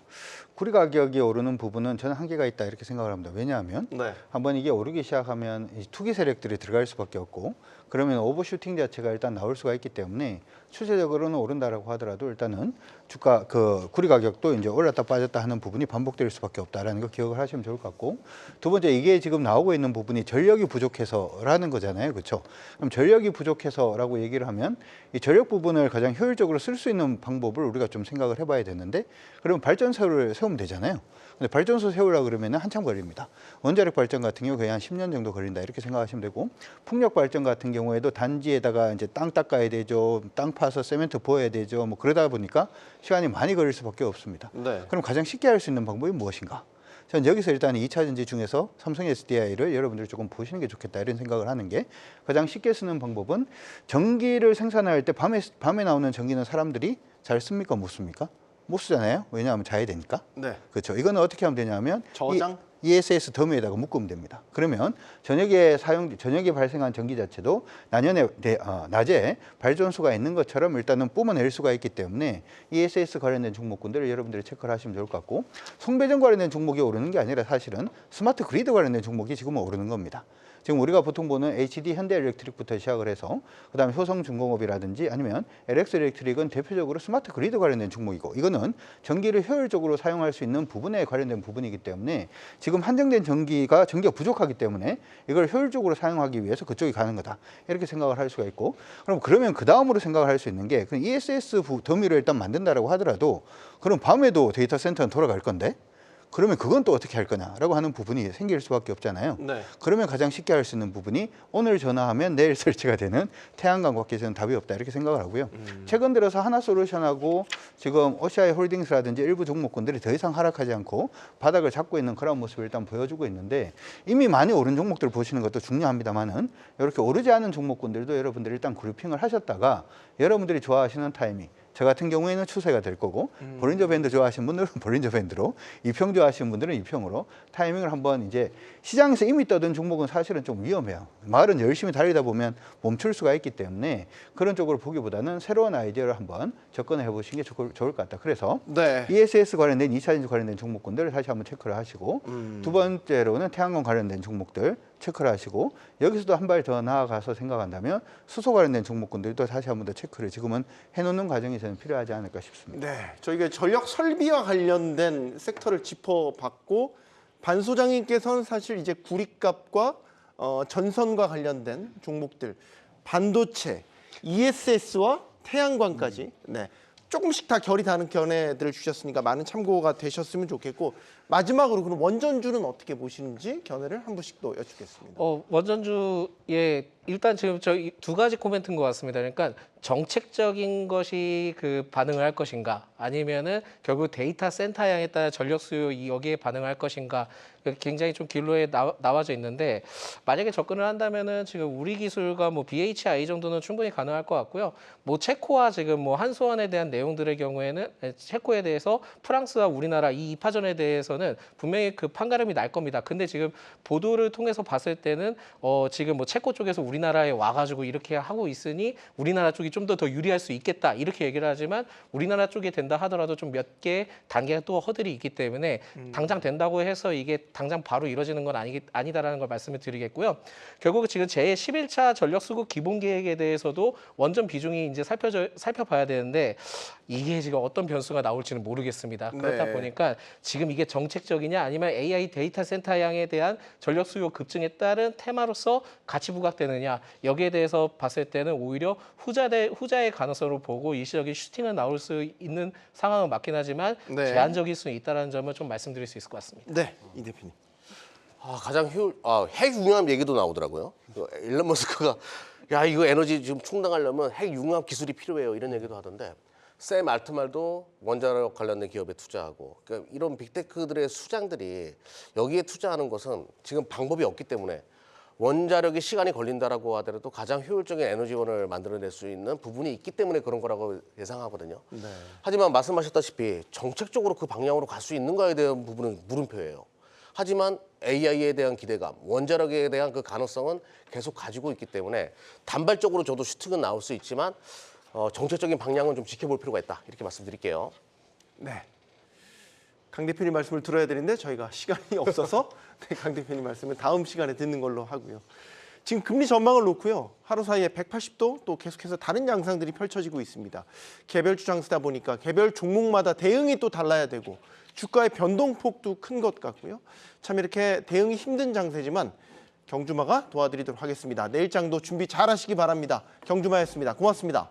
D: 구리 가격이 오르는 부분은 저는 한계가 있다 이렇게 생각을 합니다. 왜냐하면
A: 네.
D: 한번 이게 오르기 시작하면 이 투기 세력들이 들어갈 수밖에 없고 그러면 오버슈팅 자체가 일단 나올 수가 있기 때문에 추세적으로는 오른다라고 하더라도 일단은 주가 그 구리 가격도 이제 올랐다 빠졌다 하는 부분이 반복될 수밖에 없다라는 거 기억을 하시면 좋을 것 같고 두 번째 이게 지금 나오고 있는 부분이 전력이 부족해서라는 거잖아요, 그렇죠? 그럼 전력이 부족해서라고 얘기를 하면 이 전력 부분을 가장 효율적으로 쓸 수 있는 방법을 우리가 좀 생각을 해봐야 되는데 그러면 발전소를 세우면 되잖아요. 근데 발전소 세우려고 그러면 한참 걸립니다. 원자력 발전 같은 경우 거의 한 10년 정도 걸린다 이렇게 생각하시면 되고 풍력 발전 같은 경우에도 단지에다가 이제 땅 닦아야 되죠. 땅 파서 세멘트 부어야 되죠. 뭐 그러다 보니까 시간이 많이 걸릴 수밖에 없습니다.
A: 네.
D: 그럼 가장 쉽게 할 수 있는 방법이 무엇인가? 저는 여기서 일단 2차 전지 중에서 삼성 SDI를 여러분들이 조금 보시는 게 좋겠다 이런 생각을 하는 게 가장 쉽게 쓰는 방법은 전기를 생산할 때 밤에 나오는 전기는 사람들이 잘 씁니까 못 씁니까? 못 쓰잖아요. 왜냐하면 자야 되니까.
A: 네.
D: 그렇죠. 이거는 어떻게 하면 되냐면
A: 저장?
D: ESS 더미에다가 묶으면 됩니다. 그러면 저녁에 발생한 전기 자체도 낮에 발전소가 있는 것처럼 일단은 뿜어낼 수가 있기 때문에 ESS 관련된 종목군들을 여러분들이 체크를 하시면 좋을 것 같고 송배전 관련된 종목이 오르는 게 아니라 사실은 스마트 그리드 관련된 종목이 지금은 오르는 겁니다. 지금 우리가 보통 보는 HD 현대엘렉트릭부터 시작을 해서 그다음에 효성중공업이라든지 아니면 LX엘렉트릭은 대표적으로 스마트 그리드 관련된 종목이고 이거는 전기를 효율적으로 사용할 수 있는 부분에 관련된 부분이기 때문에 지금 한정된 전기가 부족하기 때문에 이걸 효율적으로 사용하기 위해서 그쪽이 가는 거다 이렇게 생각을 할 수가 있고 그러면 그 다음으로 생각을 할 수 있는 게 ESS 더미를 일단 만든다라고 하더라도 그럼 밤에도 데이터 센터는 돌아갈 건데 그러면 그건 또 어떻게 할 거냐라고 하는 부분이 생길 수밖에 없잖아요.
A: 네.
D: 그러면 가장 쉽게 할 수 있는 부분이 오늘 전화하면 내일 설치가 되는 태양광 밖에서는 답이 없다 이렇게 생각을 하고요. 최근 들어서 하나솔루션하고 지금 OCI 홀딩스라든지 일부 종목군들이 더 이상 하락하지 않고 바닥을 잡고 있는 그런 모습을 일단 보여주고 있는데 이미 많이 오른 종목들을 보시는 것도 중요합니다만은 이렇게 오르지 않은 종목군들도 여러분들이 일단 그룹핑을 하셨다가 여러분들이 좋아하시는 타이밍 저 같은 경우에는 추세가 될 거고 볼린저 밴드 좋아하시는 분들은 볼린저 밴드로 이평 좋아하시는 분들은 이평으로 타이밍을 한번 이제 시장에서 이미 떠든 종목은 사실은 좀 위험해요. 말은 열심히 달리다 보면 멈출 수가 있기 때문에 그런 쪽으로 보기보다는 새로운 아이디어를 한번 접근해 보시는 게 좋을 것 같다. 그래서
A: 네.
D: ESS 관련된 2차 전지 관련된 종목군들을 다시 한번 체크를 하시고 두 번째로는 태양광 관련된 종목들 체크를 하시고 여기서도 한 발 더 나아가서 생각한다면 수소 관련된 종목군들도 다시 한번 더 체크를 지금은 해놓는 과정이 저는 필요하지 않을까 싶습니다.
A: 네. 저희가 전력 설비와 관련된 섹터를 짚어봤고 반 소장님께서는 사실 이제 구리값과 전선과 관련된 종목들, 반도체, ESS와 태양광까지 네. 조금씩 다 결이 다른 견해들을 주셨으니까 많은 참고가 되셨으면 좋겠고 마지막으로 그럼 원전주는 어떻게 보시는지 견해를 한 분씩 또 여쭙겠습니다.
C: 원전주에 일단 지금 저희 두 가지 코멘트인 것 같습니다. 그러니까 정책적인 것이 그 반응을 할 것인가, 아니면은 결국 데이터 센터 향에 따라 전력 수요 여기에 반응할 것인가, 굉장히 좀 길로에 나와져 있는데 만약에 접근을 한다면은 지금 우리 기술과 뭐 BHI 정도는 충분히 가능할 것 같고요. 뭐 체코와 지금 뭐 한수원에 대한 내용들의 경우에는 체코에 대해서 프랑스와 우리나라 이 2파전에 대해서는 분명히 그 판가름이 날 겁니다. 근데 지금 보도를 통해서 봤을 때는 지금 뭐 체코 쪽에서 우리나라에 와가지고 이렇게 하고 있으니 우리나라 쪽이 좀 더 유리할 수 있겠다 이렇게 얘기를 하지만 우리나라 쪽이 된다 하더라도 좀 몇 개 단계가 또 허들이 있기 때문에 당장 된다고 해서 이게 당장 바로 이루어지는 건 아니다라는 걸 말씀을 드리겠고요. 결국 지금 제11차 전력수급 기본계획에 대해서도 원전 비중이 이제 살펴봐야 되는데 이게 지금 어떤 변수가 나올지는 모르겠습니다. 그렇다
A: 네.
C: 보니까 지금 이게 정책적이냐 아니면 AI 데이터 센터 양에 대한 전력 수요 급증에 따른 테마로서 같이 부각되느냐 여기에 대해서 봤을 때는 오히려 후자의 가능성으로 보고 일시적인 슈팅은 나올 수 있는 상황은 맞긴 하지만
A: 네.
C: 제한적일 수 있다는 점을 좀 말씀드릴 수 있을 것 같습니다.
A: 네, 이 대표님.
B: 가장 핵 융합 얘기도 나오더라고요. 일론 머스크가 야 이거 에너지 지금 충당하려면 핵 융합 기술이 필요해요 이런 얘기도 하던데 샘 알트말도 원자력 관련된 기업에 투자하고 그러니까 이런 빅테크들의 수장들이 여기에 투자하는 것은 지금 방법이 없기 때문에 원자력이 시간이 걸린다라고 하더라도 가장 효율적인 에너지원을 만들어낼 수 있는 부분이 있기 때문에 그런 거라고 예상하거든요. 하지만 말씀하셨다시피 정책적으로 그 방향으로 갈 수 있는가에 대한 부분은 물음표예요. 하지만 AI에 대한 기대감, 원자력에 대한 그 가능성은 계속 가지고 있기 때문에 단발적으로 저도 슈팅은 나올 수 있지만 정책적인 방향은 좀 지켜볼 필요가 있다. 이렇게 말씀드릴게요.
A: 네. 강 대표님 말씀을 들어야 되는데 저희가 시간이 없어서 네, 강 대표님 말씀은 다음 시간에 듣는 걸로 하고요. 지금 금리 전망을 놓고요. 하루 사이에 180도 또 계속해서 다른 양상들이 펼쳐지고 있습니다. 개별주 장세다 보니까 개별 종목마다 대응이 또 달라야 되고 주가의 변동폭도 큰 것 같고요. 참 이렇게 대응이 힘든 장세지만 경주마가 도와드리도록 하겠습니다. 내일 장도 준비 잘 하시기 바랍니다. 경주마였습니다. 고맙습니다.